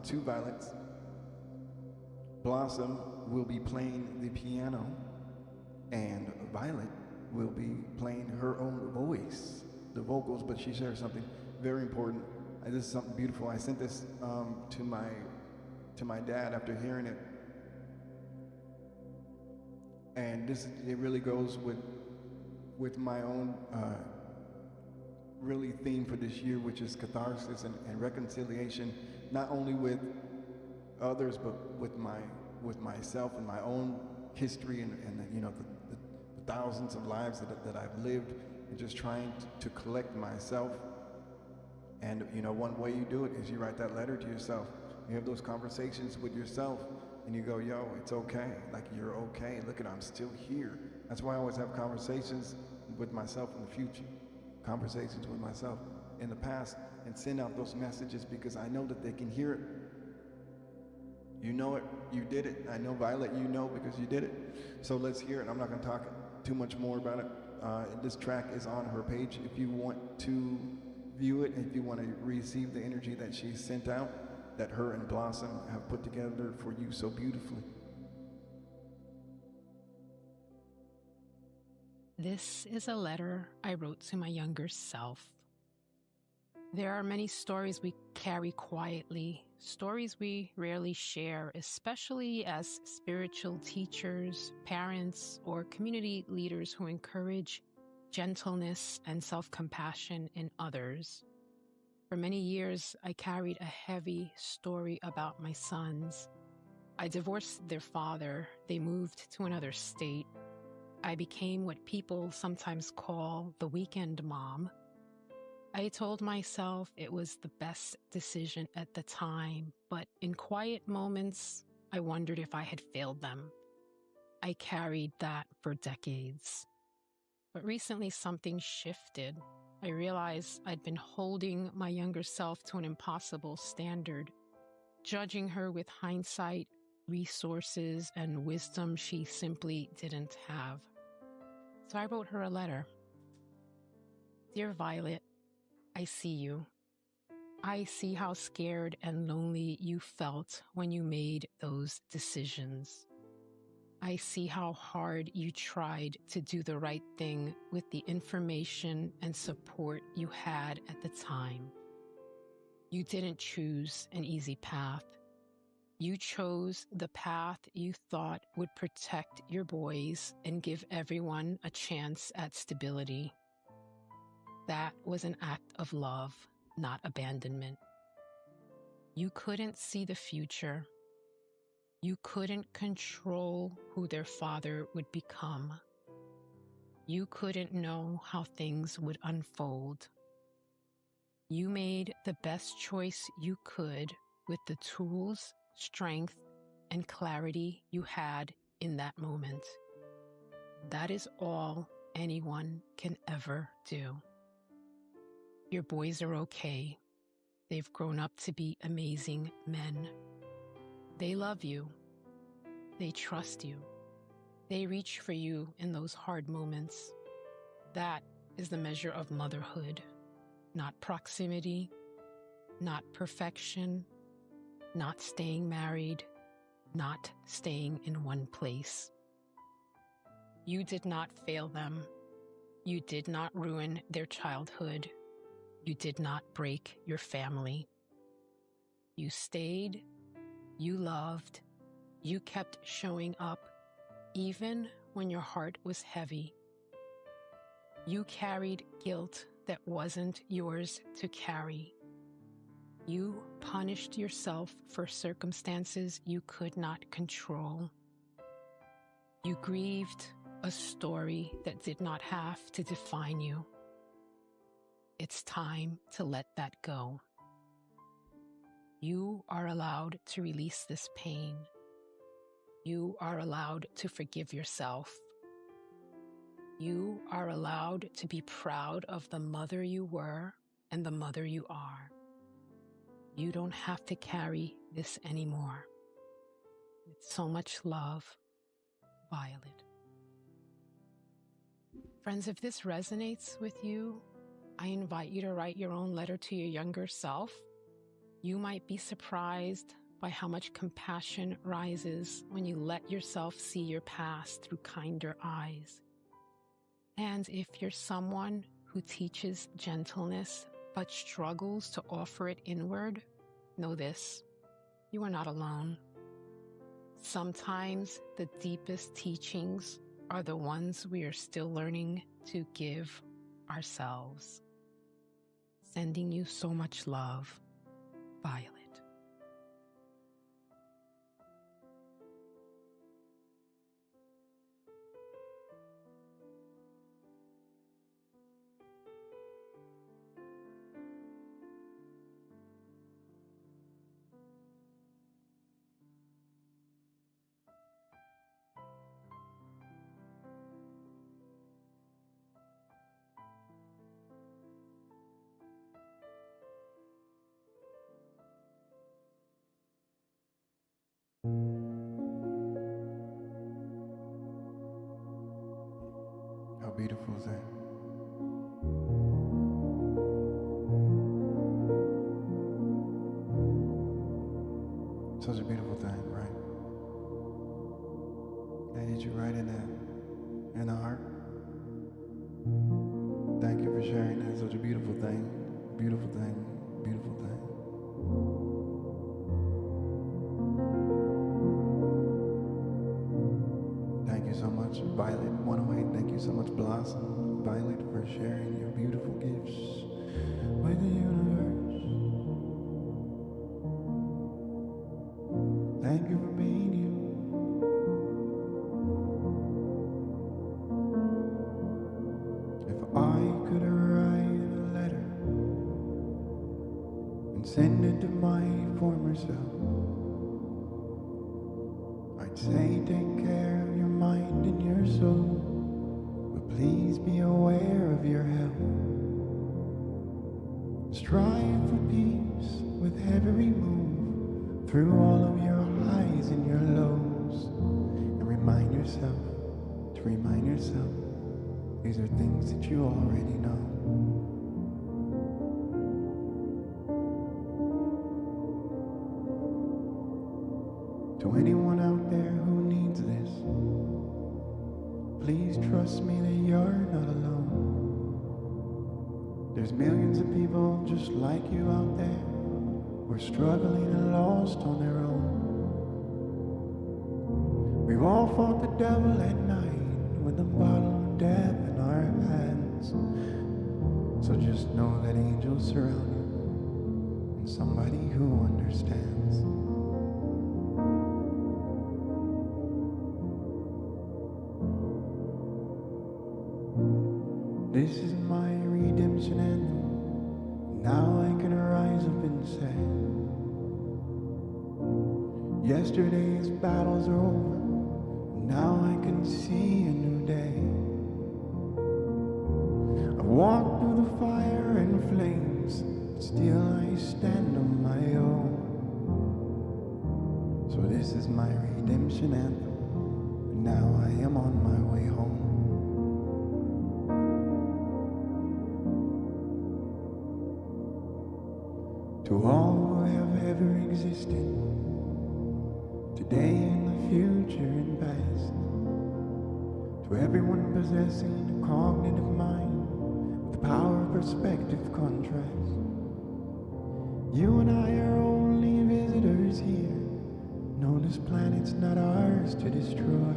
two Violets. Blossom will be playing the piano, and Violet will be playing her own voice, the vocals, but she shares something very important. This is something beautiful. I sent this to my to my dad after hearing it. And it really goes with my own really theme for this year, which is catharsis and reconciliation, not only with others, but with myself and my own history and the thousands of lives that I've lived, and just trying to collect myself. And one way you do it is you write that letter to yourself. You have those conversations with yourself, and you go, yo, it's okay. Like, you're okay. Look at, I'm still here. That's why I always have conversations with myself in the future, conversations with myself in the past, and send out those messages because I know that they can hear it. You know it, you did it. I know, Violet, you know because you did it. So let's hear it. I'm not going to talk too much more about it. This track is on her page if you want to view it, if you want to receive the energy that she sent out, that her and Blossom have put together for you so beautifully. This is a letter I wrote to my younger self. There are many stories we carry quietly, stories we rarely share, especially as spiritual teachers, parents, or community leaders who encourage gentleness and self-compassion in others. For many years, I carried a heavy story about my sons. I divorced their father. They moved to another state. I became what people sometimes call the weekend mom. I told myself it was the best decision at the time, but in quiet moments, I wondered if I had failed them. I carried that for decades. But recently something shifted. I realized I'd been holding my younger self to an impossible standard, judging her with hindsight, resources, and wisdom she simply didn't have. So I wrote her a letter. Dear Violet, I see you. I see how scared and lonely you felt when you made those decisions. I see how hard you tried to do the right thing with the information and support you had at the time. You didn't choose an easy path. You chose the path you thought would protect your boys and give everyone a chance at stability. That was an act of love, not abandonment. You couldn't see the future. You couldn't control who their father would become. You couldn't know how things would unfold. You made the best choice you could with the tools, strength, and clarity you had in that moment. That is all anyone can ever do. Your boys are okay. They've grown up to be amazing men. They love you. They trust you. They reach for you in those hard moments. That is the measure of motherhood, not proximity, not perfection, not staying married, not staying in one place. You did not fail them. You did not ruin their childhood. You did not break your family. You stayed. You loved, you kept showing up, even when your heart was heavy. You carried guilt that wasn't yours to carry. You punished yourself for circumstances you could not control. You grieved a story that did not have to define you. It's time to let that go. You are allowed to release this pain. You are allowed to forgive yourself. You are allowed to be proud of the mother you were and the mother you are. You don't have to carry this anymore. With so much love, Violet. Friends, if this resonates with you, I invite you to write your own letter to your younger self. You might be surprised by how much compassion rises when you let yourself see your past through kinder eyes. And if you're someone who teaches gentleness but struggles to offer it inward, know this: You are not alone. Sometimes the deepest teachings are the ones we are still learning to give ourselves. Sending you so much love, Violet. How beautiful is that? Such a beautiful thing, right? That hit you right in the heart. Thank you for sharing that. Such a beautiful thing, beautiful thing, beautiful thing. Thank you so much, Violet 108. Thank you so much, Blossom Violet, for sharing your beautiful gifts with the universe. Thank you for being you. If I could write a letter and send it to my former self, I'd say take care of your mind and your soul, but please be aware of your health. Strive for peace with every move through all of your highs and your lows, and remind yourself these are things that you already know. To anyone out there who needs this, please trust me that you're not alone. There's millions of people just like you out there who are struggling and lost on their own. We've all fought the devil at night with the bottle of death in our hands. So just know that angels surround you and somebody who understands. This is my redemption anthem. Now I can rise up and say, yesterday's battles are over. Now I can see a new day. I've walked through the fire and flames, but still I stand on my own. So this is my redemption anthem, and now I am on my way home. To all who have ever existed, today and the future and past, to everyone possessing a cognitive mind with the power of perspective contrast, you and I are only visitors here. No, this planet's not ours to destroy.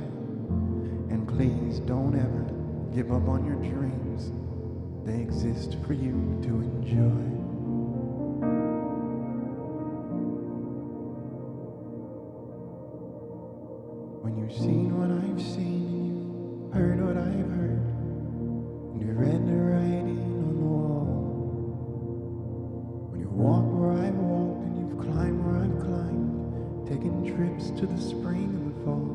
And please don't ever give up on your dreams. They exist for you to enjoy. When you've seen what I've seen and you've heard what I've heard, and you've read the writing on the wall, when you've walked where I've walked and you've climbed where I've climbed, taking trips to the spring and the fall,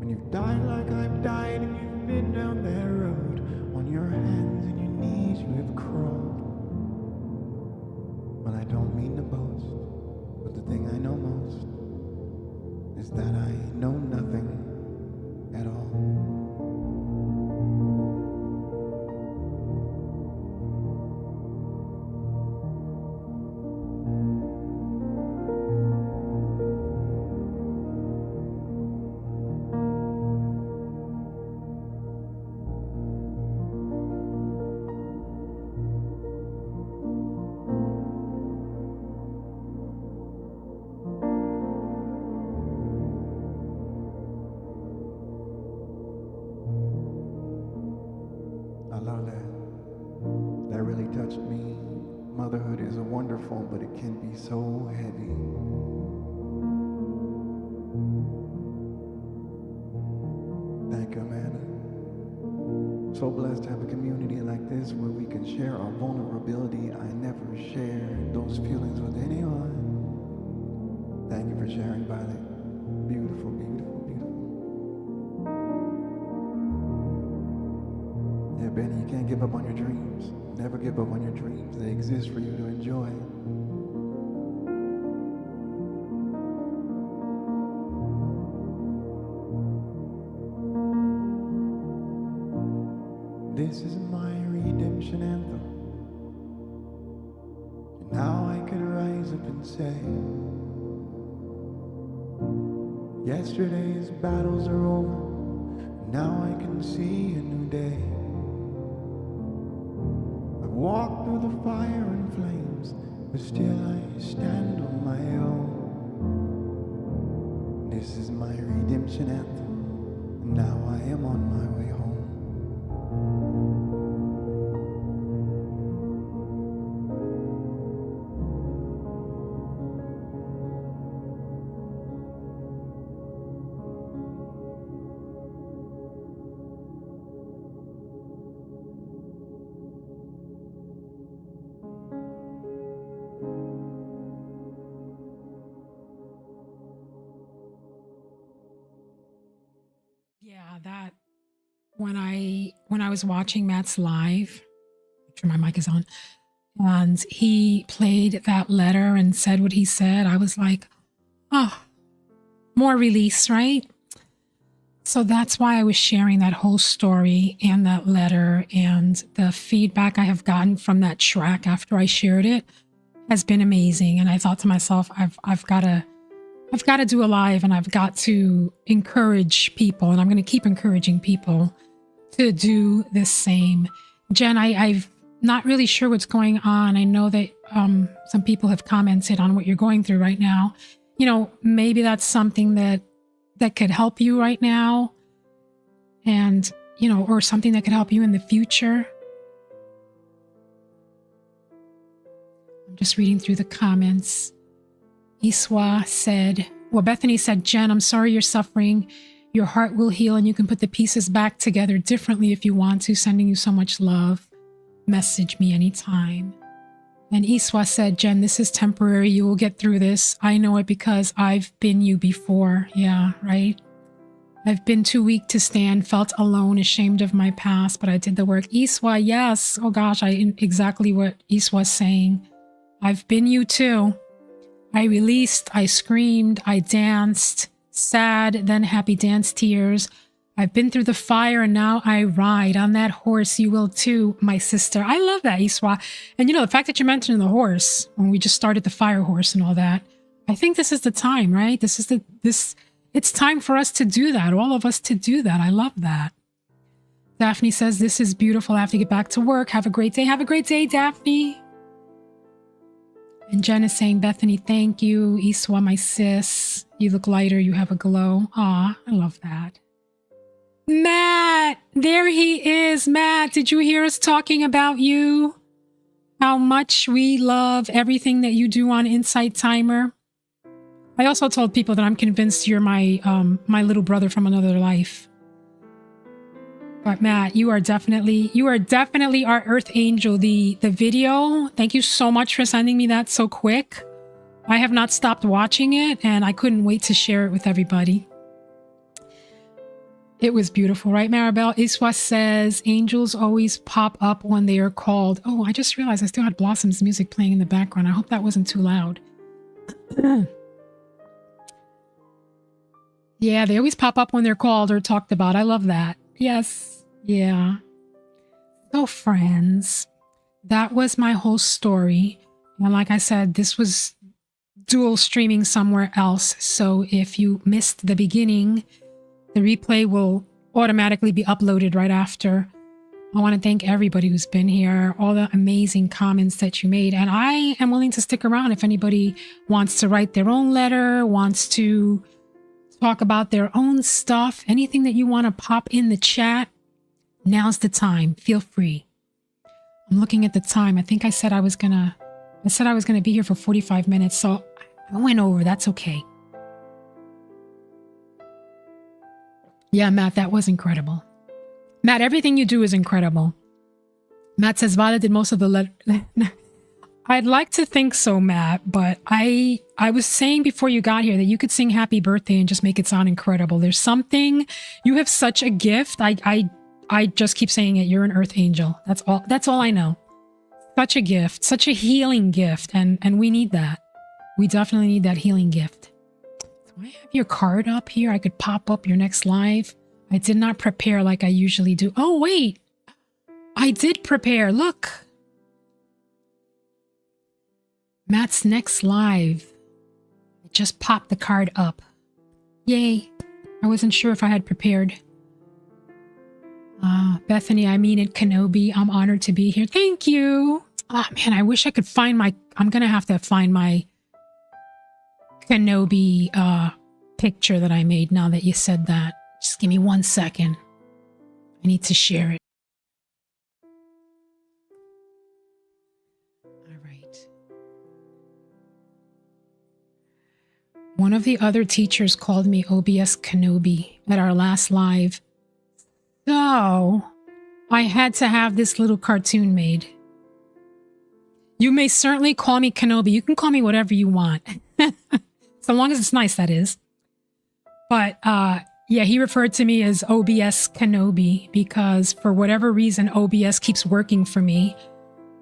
when you've died like I've died and you've been down that road, on your hands and your knees you have crawled. Well, I don't mean to boast, but the thing I know most is that I know nothing at all. really touched me. Motherhood is wonderful, but it can be so heavy. Thank you, Amanda. So blessed to have a community like this where we can share our vulnerability. I never shared those feelings with anyone. Thank you for sharing, Violet. Beautiful, beautiful, beautiful. Yeah, Benny, you can't give up on your dreams. Never give up on your dreams. They exist for you to enjoy. This is my redemption anthem. And now I could rise up and say, yesterday's battles are over. Now I can see a new day. I've walked through the fire and flames, but still I stand on my own. This is my redemption anthem, and now I am on my way home. Yeah, that when I was watching Matt's live, make sure my mic is on, and he played that letter and said what he said, I was like, oh, more release, right? So that's why I was sharing that whole story and that letter, and the feedback I have gotten from that track after I shared it has been amazing. And I thought to myself, I've got to do a live, and I've got to encourage people, and I'm going to keep encouraging people to do the same. Jen, I'm not really sure what's going on. I know that some people have commented on what you're going through right now. You know, maybe that's something that could help you right now, and, you know, or something that could help you in the future. I'm just reading through the comments. Iswa said, well, Bethany said, Jen, I'm sorry you're suffering. Your heart will heal and you can put the pieces back together differently if you want to. Sending you so much love. Message me anytime. And Iswa said, Jen, this is temporary. You will get through this. I know it because I've been you before. Yeah, right? I've been too weak to stand, felt alone, ashamed of my past, but I did the work. Iswa, yes. Oh gosh, exactly what Iswa's saying. I've been you too. I released, I screamed, I danced, sad, then happy dance tears. I've been through the fire and now I ride on that horse. You will too, my sister. I love that, Iswa. And you know, the fact that you mentioned the horse when we just started the fire horse and all that, I think this is the time, right? It's time for us to do that. All of us to do that. I love that. Daphne says, this is beautiful. I have to get back to work. Have a great day. Have a great day, Daphne. And Jen is saying, Bethany, thank you. Iswa, my sis. You look lighter. You have a glow. Aw, I love that. Matt, there he is. Matt, did you hear us talking about you? How much we love everything that you do on Insight Timer. I also told people that I'm convinced you're my little brother from another life. But Matt, you are definitely our Earth Angel. The video, thank you so much for sending me that so quick. I have not stopped watching it, and I couldn't wait to share it with everybody. It was beautiful, right, Maribel? Iswa says, angels always pop up when they are called. Oh, I just realized I still had Blossom's music playing in the background. I hope that wasn't too loud. Yeah, they always pop up when they're called or talked about. I love that. Yes. Yeah. So friends, that was my whole story. And like I said, this was dual streaming somewhere else. So if you missed the beginning, the replay will automatically be uploaded right after. I want to thank everybody who's been here, all the amazing comments that you made. And I am willing to stick around if anybody wants to write their own letter, wants to talk about their own stuff, anything that you want to pop in the chat. Now's the time. Feel free. I'm looking at the time. I think I said I was gonna be here for 45 minutes, so I went over. That's okay. Yeah, Matt, that was incredible. Matt, everything you do is incredible. Matt says Violet did most of the letter. I'd like to think so, Matt, but I was saying before you got here that you could sing happy birthday and just make it sound incredible. There's something, you have such a gift. I just keep saying it. You're an earth angel. That's all I know. Such a gift, such a healing gift. And we need that. We definitely need that healing gift. Do I have your card up here? I could pop up your next live. I did not prepare like I usually do. Oh, wait. I did prepare. Look. Matt's next live. I just popped the card up. Yay. I wasn't sure if I had prepared. Bethany, I mean it, Kenobi. I'm honored to be here. Thank you. Oh, man, I wish I could find I'm going to have to find my Kenobi picture that I made now that you said that. Just give me 1 second. I need to share it. All right. One of the other teachers called me OBS Kenobi at our last live. So I had to have this little cartoon made. You may certainly call me Kenobi. You can call me whatever you want. So long as it's nice, that is. But yeah, he referred to me as OBS Kenobi because for whatever reason, OBS keeps working for me.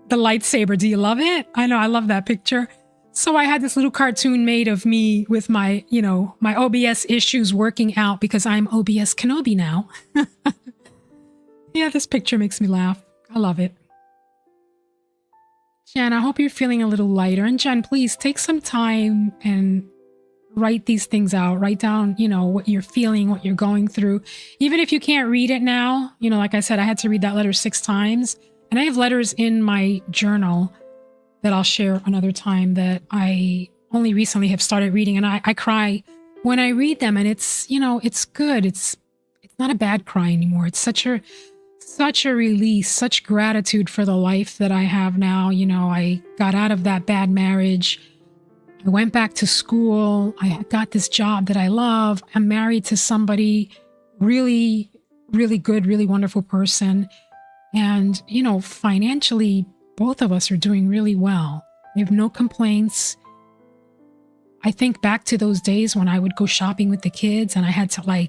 The lightsaber, do you love it? I know, I love that picture. So I had this little cartoon made of me with my, my OBS issues working out because I'm OBS Kenobi now. Yeah, this picture makes me laugh. I love it. Jen, I hope you're feeling a little lighter. And Jen, please take some time and write these things out. Write down, what you're feeling, what you're going through. Even if you can't read it now, like I said, I had to read that letter 6 times. And I have letters in my journal that I'll share another time that I only recently have started reading. And I cry when I read them. And it's, it's good. It's not a bad cry anymore. It's such a release, such gratitude for the life that I have now. I got out of that bad marriage. I went back to school. I got this job that I love. I'm married to somebody really, really good, really wonderful person. And, financially, both of us are doing really well. We have no complaints. I think back to those days when I would go shopping with the kids and I had to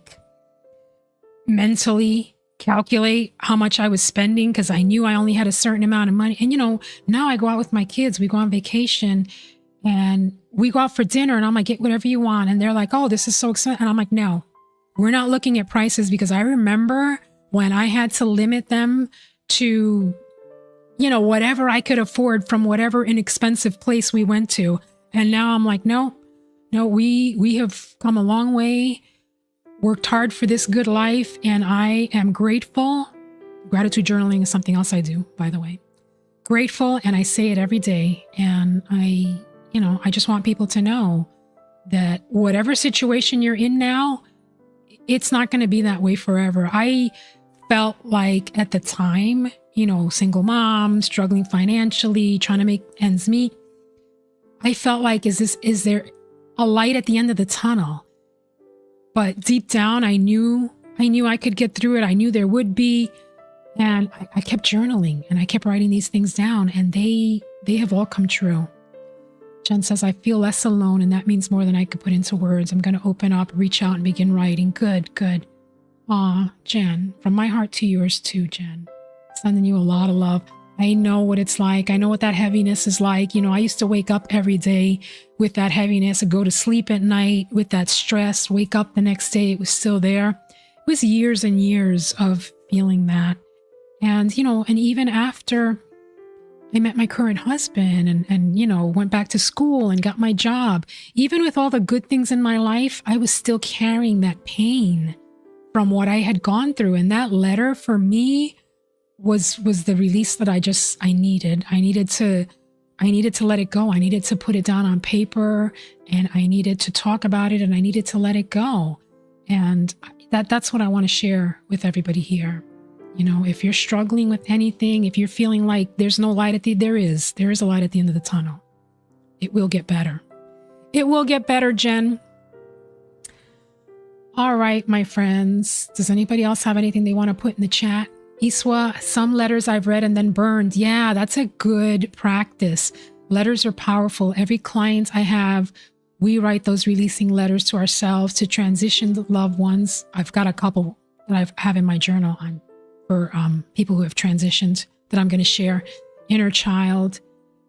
mentally calculate how much I was spending because I knew I only had a certain amount of money. And, now I go out with my kids. We go on vacation and we go out for dinner and I'm like, get whatever you want. And they're like, oh, this is so expensive. And I'm like, no, we're not looking at prices because I remember when I had to limit them to, whatever I could afford from whatever inexpensive place we went to. And now I'm like, no, we have come a long way, worked hard for this good life. And I am grateful. Gratitude journaling is something else I do, by the way. Grateful. And I say it every day. And I just want people to know that whatever situation you're in now, it's not going to be that way forever. I felt like at the time, single mom, struggling financially, trying to make ends meet. I felt like, is there a light at the end of the tunnel? But deep down, I knew I could get through it. I knew there would be. And I kept journaling and I kept writing these things down and they have all come true. Jen says, I feel less alone and that means more than I could put into words. I'm going to open up, reach out and begin writing. Good. Aw, Jen, from my heart to yours too, Jen. Sending you a lot of love. I know what it's like. I know what that heaviness is like. I used to wake up every day with that heaviness and go to sleep at night with that stress, wake up the next day, it was still there. It was years and years of feeling that. And, and even after I met my current husband and went back to school and got my job, even with all the good things in my life, I was still carrying that pain from what I had gone through. And that letter for me was the release that I needed. I needed to let it go. I needed to put it down on paper and I needed to talk about it and I needed to let it go. And that's what I want to share with everybody here. You know, if you're struggling with anything, if you're feeling like there's no light at the, there is a light at the end of the tunnel. It will get better. It will get better, Jen. All right, my friends. Does anybody else have anything they want to put in the chat? Iswa, some letters I've read and then burned. Yeah, that's a good practice. Letters are powerful. Every client I have, we write those releasing letters to ourselves to transition the loved ones. I've got a couple that I have in my journal for people who have transitioned that I'm going to share. Inner child.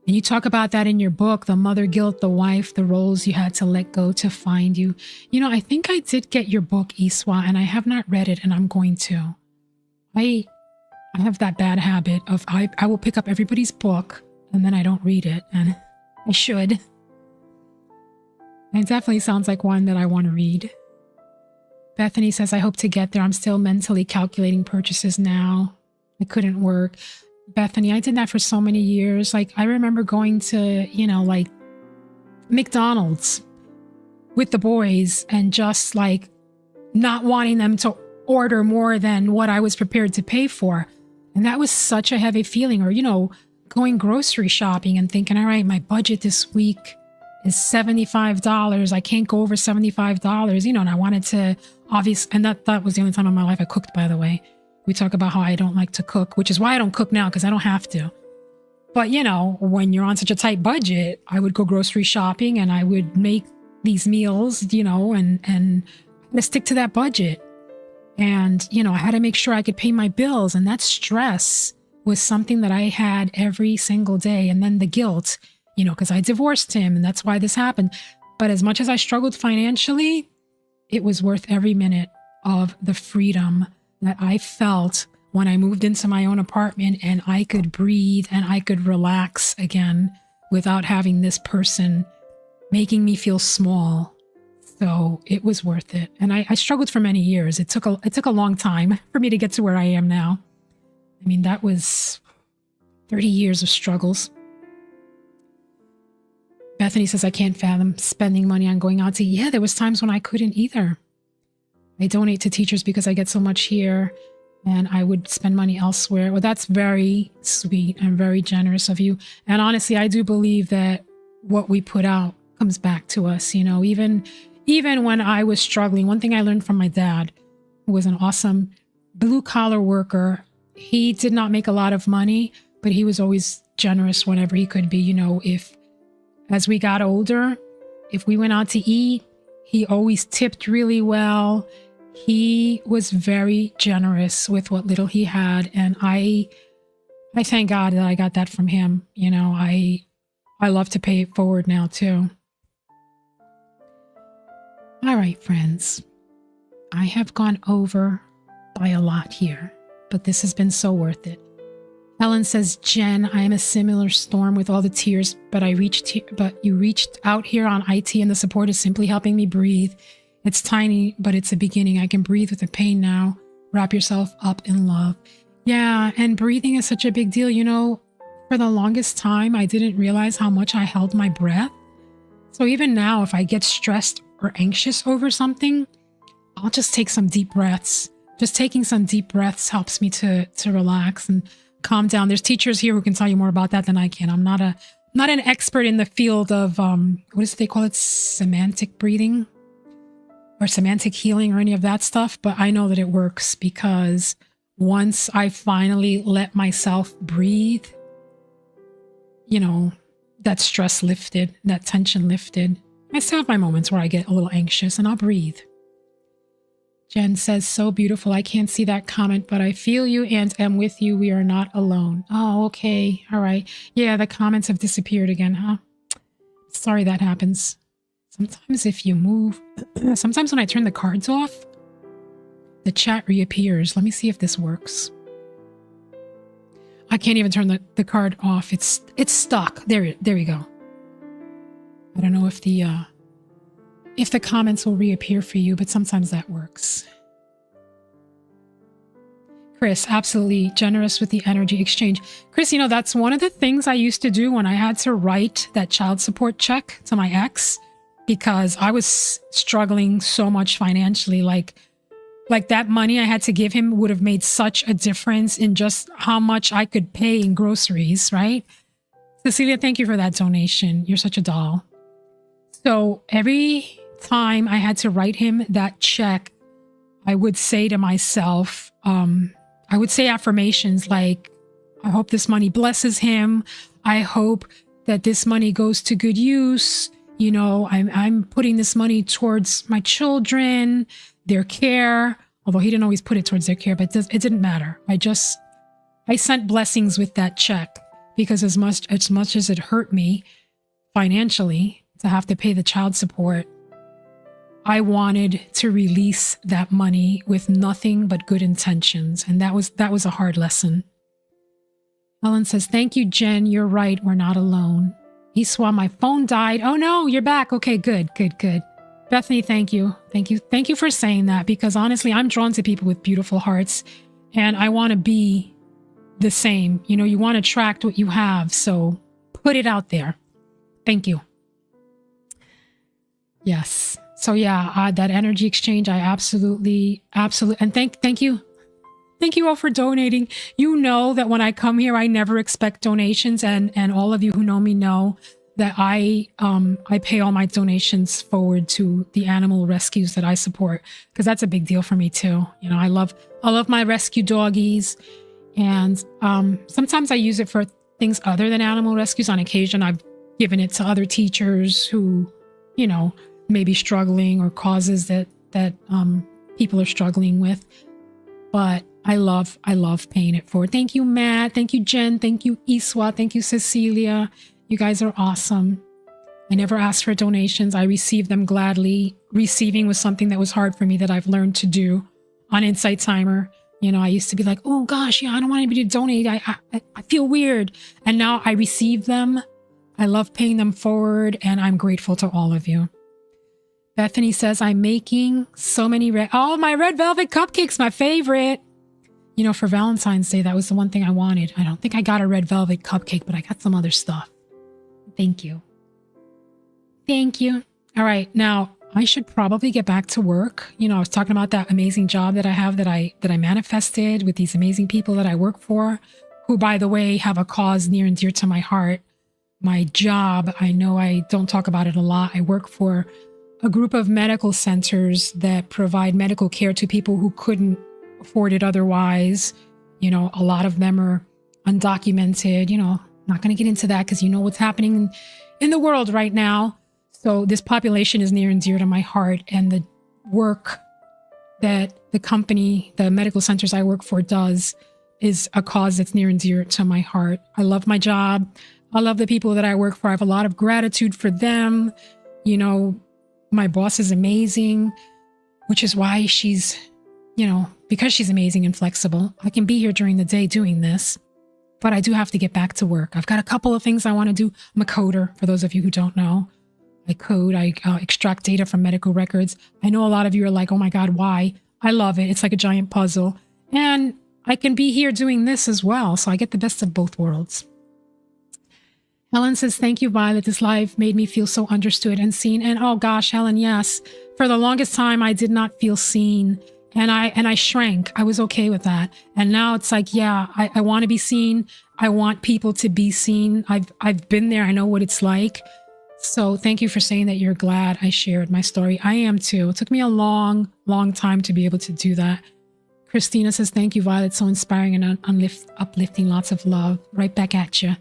And you talk about that in your book, the mother guilt, the wife, the roles you had to let go to find you. You know, I think I did get your book, Iswa, and I have not read it, and I'm going to. I have that bad habit of I will pick up everybody's book and then I don't read it, and I should. It definitely sounds like one that I want to read. Bethany says, I hope to get there. I'm still mentally calculating purchases now. It couldn't work. Bethany, I did that for so many years. Like, I remember going to, you know, like McDonald's with the boys and just like not wanting them to order more than what I was prepared to pay for. And that was such a heavy feeling. Or, you know, going grocery shopping and thinking, all right, my budget this week is $75. I can't go over $75, you know, and I wanted to and that was the only time in my life I cooked, by the way. We talk about how I don't like to cook, which is why I don't cook now, because I don't have to. But, you know, when you're on such a tight budget, I would go grocery shopping and I would make these meals, you know, and let's stick to that budget. And, you know, I had to make sure I could pay my bills. And that stress was something that I had every single day. And then the guilt, you know, because I divorced him and that's why this happened. But as much as I struggled financially, it was worth every minute of the freedom that I felt when I moved into my own apartment and I could breathe and I could relax again without having this person making me feel small. So it was worth it. And I struggled for many years. It took a long time for me to get to where I am now. I mean, that was 30 years of struggles. Bethany says, I can't fathom spending money on going out to eat. Yeah, there was times when I couldn't either. I donate to teachers because I get so much here and I would spend money elsewhere. Well, that's very sweet and very generous of you. And honestly, I do believe that what we put out comes back to us. You know, even when I was struggling, one thing I learned from my dad, who was an awesome blue collar worker, he did not make a lot of money, but he was always generous whenever he could be. You know, as we got older, if we went out to eat, he always tipped really well. He was very generous with what little he had. And I thank God that I got that from him. You know, I love to pay it forward now too. All right, friends. I have gone over by a lot here, but this has been so worth it. Ellen says, Jen, I am a similar storm with all the tears, but you reached out here on IT and the support is simply helping me breathe. It's tiny, but it's a beginning. I can breathe with the pain now. Wrap yourself up in love. Yeah, and breathing is such a big deal. You know, for the longest time, I didn't realize how much I held my breath. So even now, if I get stressed or anxious over something, I'll just take some deep breaths. Just taking some deep breaths helps me to relax and calm down. There's teachers here who can tell you more about that than I can. I'm not an expert in the field of, what is it they call it? Semantic breathing or semantic healing or any of that stuff. But I know that it works because once I finally let myself breathe, you know, that stress lifted, that tension lifted. I still have my moments where I get a little anxious and I'll breathe. Jen says, so beautiful. I can't see that comment, but I feel you and am with you. We are not alone. Oh, okay. All right. Yeah, the comments have disappeared again, huh? Sorry that happens. Sometimes if you move, sometimes when I turn the cards off, the chat reappears. Let me see if this works. I can't even turn the card off. It's stuck. There we go. I don't know if the comments will reappear for you, but sometimes that works. Chris, absolutely generous with the energy exchange. Chris, you know, that's one of the things I used to do when I had to write that child support check to my ex, because I was struggling so much financially. Like, Like that money I had to give him would have made such a difference in just how much I could pay in groceries, right? Cecilia, thank you for that donation. You're such a doll. So every time I had to write him that check, I would say to myself, I would say affirmations like, I hope this money blesses him. I hope that this money goes to good use. You know, I'm putting this money towards my children, their care, although he didn't always put it towards their care, but it didn't matter. I sent blessings with that check because as much as it hurt me financially to have to pay the child support, I wanted to release that money with nothing but good intentions. And that was a hard lesson. Ellen says, thank you, Jen. You're right. We're not alone. Iswa, my phone died. Oh no, you're back. Okay, good. Bethany, thank you. Thank you for saying that, because honestly, I'm drawn to people with beautiful hearts and I want to be the same. You know, you want to attract what you have. So put it out there. Thank you. Yes. So yeah, that energy exchange, I absolutely. And thank you. Thank you all for donating. You know that when I come here, I never expect donations, and all of you who know me know that I pay all my donations forward to the animal rescues that I support, because that's a big deal for me too. You know, I love my rescue doggies, and sometimes I use it for things other than animal rescues. On occasion, I've given it to other teachers who, you know, may be struggling, or causes that people are struggling with. But I love paying it forward. Thank you, Matt. Thank you, Jen. Thank you, Iswa. Thank you, Cecilia. You guys are awesome. I never asked for donations. I received them gladly. Receiving was something that was hard for me that I've learned to do on Insight Timer. You know, I used to be like, oh gosh, yeah, I don't want anybody to donate. I feel weird. And now I receive them. I love paying them forward, and I'm grateful to all of you. Bethany says, I'm making so many my red velvet cupcakes, my favorite. You know, for Valentine's Day, that was the one thing I wanted. I don't think I got a red velvet cupcake, but I got some other stuff. Thank you. Thank you. All right. Now, I should probably get back to work. You know, I was talking about that amazing job that I have, that I manifested with these amazing people that I work for, who, by the way, have a cause near and dear to my heart. My job, I know I don't talk about it a lot. I work for a group of medical centers that provide medical care to people who couldn't afford it otherwise. You know, a lot of them are undocumented. You know, not going to get into that because you know what's happening in the world right now. So this population is near and dear to my heart, and the work that the company, the medical centers I work for, does is a cause that's near and dear to my heart. I love my job. I love the people that I work for. I have a lot of gratitude for them. You know, my boss is amazing, which is why she's, you know, because she's amazing and flexible, I can be here during the day doing this, but I do have to get back to work. I've got a couple of things I want to do. I'm a coder, for those of you who don't know. I code, I extract data from medical records. I know a lot of you are like, oh my God, why? I love it. It's like a giant puzzle. And I can be here doing this as well. So I get the best of both worlds. Helen says, thank you, Violet. This live made me feel so understood and seen. And oh gosh, Helen, yes. For the longest time, I did not feel seen. And I shrank. I was okay with that. And now it's like, yeah, I want to be seen. I want people to be seen. I've been there. I know what it's like. So thank you for saying that you're glad I shared my story. I am too. It took me a long, long time to be able to do that. Christina says, thank you, Violet. So inspiring and uplifting. Lots of love. Right back at you.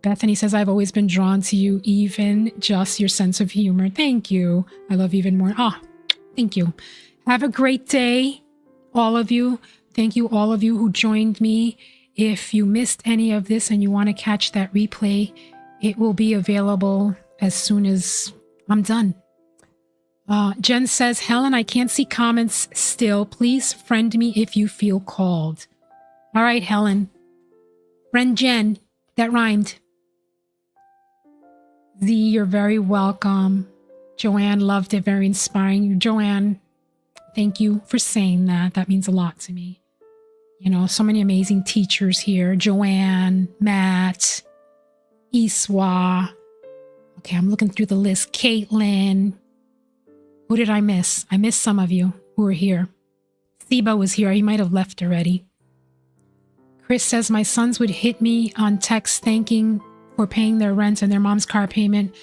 Bethany says, I've always been drawn to you, even just your sense of humor. Thank you. I love you even more. Thank you. Have a great day, all of you. Thank you, all of you who joined me. If you missed any of this and you want to catch that replay, it will be available as soon as I'm done. Jen says, Helen, I can't see comments still. Please friend me if you feel called. All right, Helen. Friend Jen. That rhymed. Z, you're very welcome. Joanne loved it. Very inspiring. Joanne, thank you for saying that. That means a lot to me. You know, so many amazing teachers here. Joanne, Matt, Iswa. Okay, I'm looking through the list. Caitlin. Who did I miss? I missed some of you who are here. Siba was here. He might have left already. Chris says my sons would hit me on text thanking for paying their rent and their mom's car payment,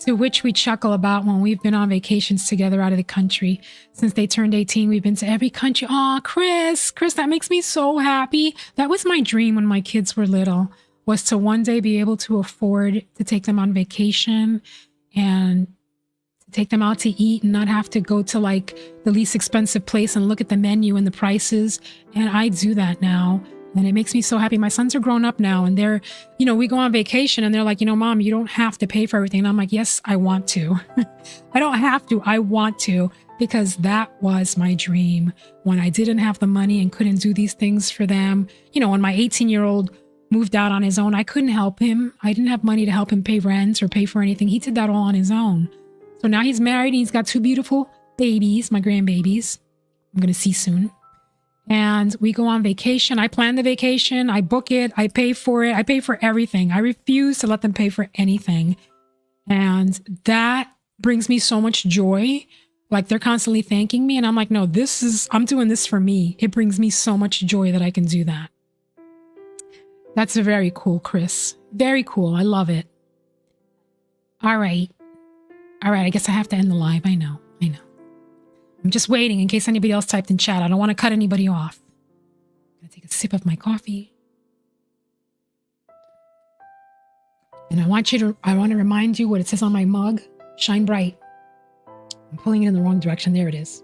to which we chuckle about when we've been on vacations together out of the country. Since they turned 18, we've been to every country. Aw, Chris, that makes me so happy. That was my dream when my kids were little, was to one day be able to afford to take them on vacation and take them out to eat and not have to go to like the least expensive place and look at the menu and the prices. And I do that now. And it makes me so happy. My sons are grown up now and they're, we go on vacation and they're like, Mom, you don't have to pay for everything. And I'm like, yes, I want to. I don't have to. I want to, because that was my dream when I didn't have the money and couldn't do these things for them. When my 18-year-old moved out on his own, I couldn't help him. I didn't have money to help him pay rent or pay for anything. He did that all on his own. So now he's married and he's got 2 beautiful babies, my grandbabies. I'm going to see soon. And we go on vacation. I plan the vacation. I book it. I pay for it. I pay for everything. I refuse to let them pay for anything. And that brings me so much joy. Like they're constantly thanking me. And I'm like, no, I'm doing this for me. It brings me so much joy that I can do that. That's very cool, Chris. Very cool. I love it. All right. I guess I have to end the live. I know. I'm just waiting in case anybody else typed in chat. I don't want to cut anybody off. I'm going to take a sip of my coffee. And I want to remind you what it says on my mug. Shine bright. I'm pulling it in the wrong direction. There it is.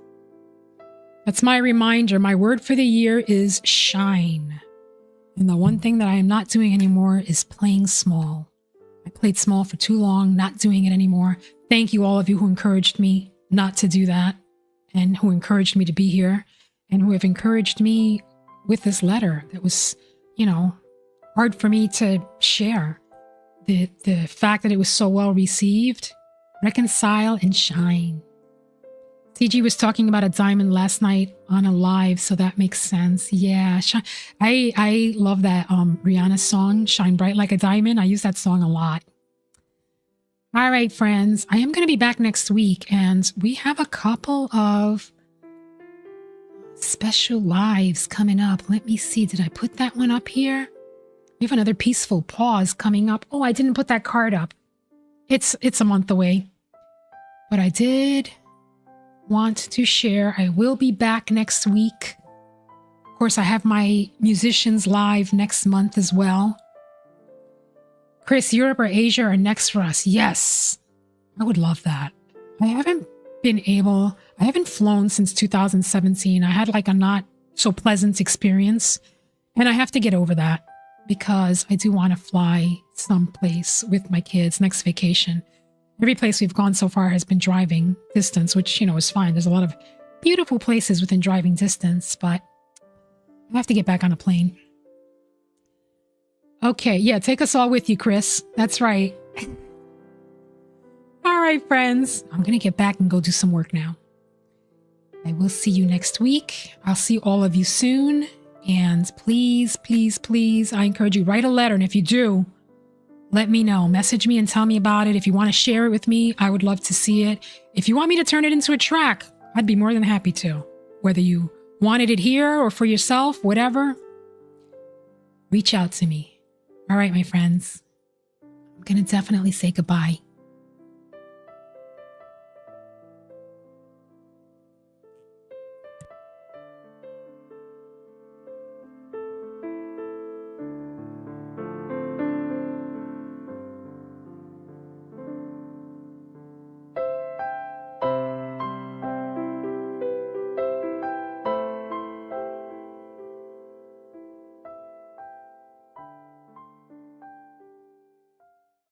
That's my reminder. My word for the year is shine. And the one thing that I am not doing anymore is playing small. I played small for too long, not doing it anymore. Thank you all of you who encouraged me not to do that, and who encouraged me to be here, and who have encouraged me with this letter that was, hard for me to share. The fact that it was so well received. Reconcile and shine. CG was talking about a diamond last night on a live, so that makes sense. Yeah, I love that Rihanna song, Shine Bright Like a Diamond. I use that song a lot. All right, friends, I am going to be back next week, and we have a couple of special lives coming up. Let me see. Did I put that one up here? We have another Peaceful Pause coming up. Oh, I didn't put that card up. It's a month away. But I did want to share. I will be back next week. Of course, I have my musicians live next month as well. Chris, Europe or Asia are next for us. Yes, I would love that. I haven't flown since 2017. I had like a not so pleasant experience, and I have to get over that because I do want to fly someplace with my kids next vacation. Every place we've gone so far has been driving distance, which, is fine. There's a lot of beautiful places within driving distance, but I have to get back on a plane. Okay, yeah, take us all with you, Chris. That's right. All right, friends. I'm going to get back and go do some work now. I will see you next week. I'll see all of you soon. And please, please, please, I encourage you, write a letter. And if you do, let me know. Message me and tell me about it. If you want to share it with me, I would love to see it. If you want me to turn it into a track, I'd be more than happy to. Whether you wanted it here or for yourself, whatever, reach out to me. All right, my friends, I'm going to definitely say goodbye.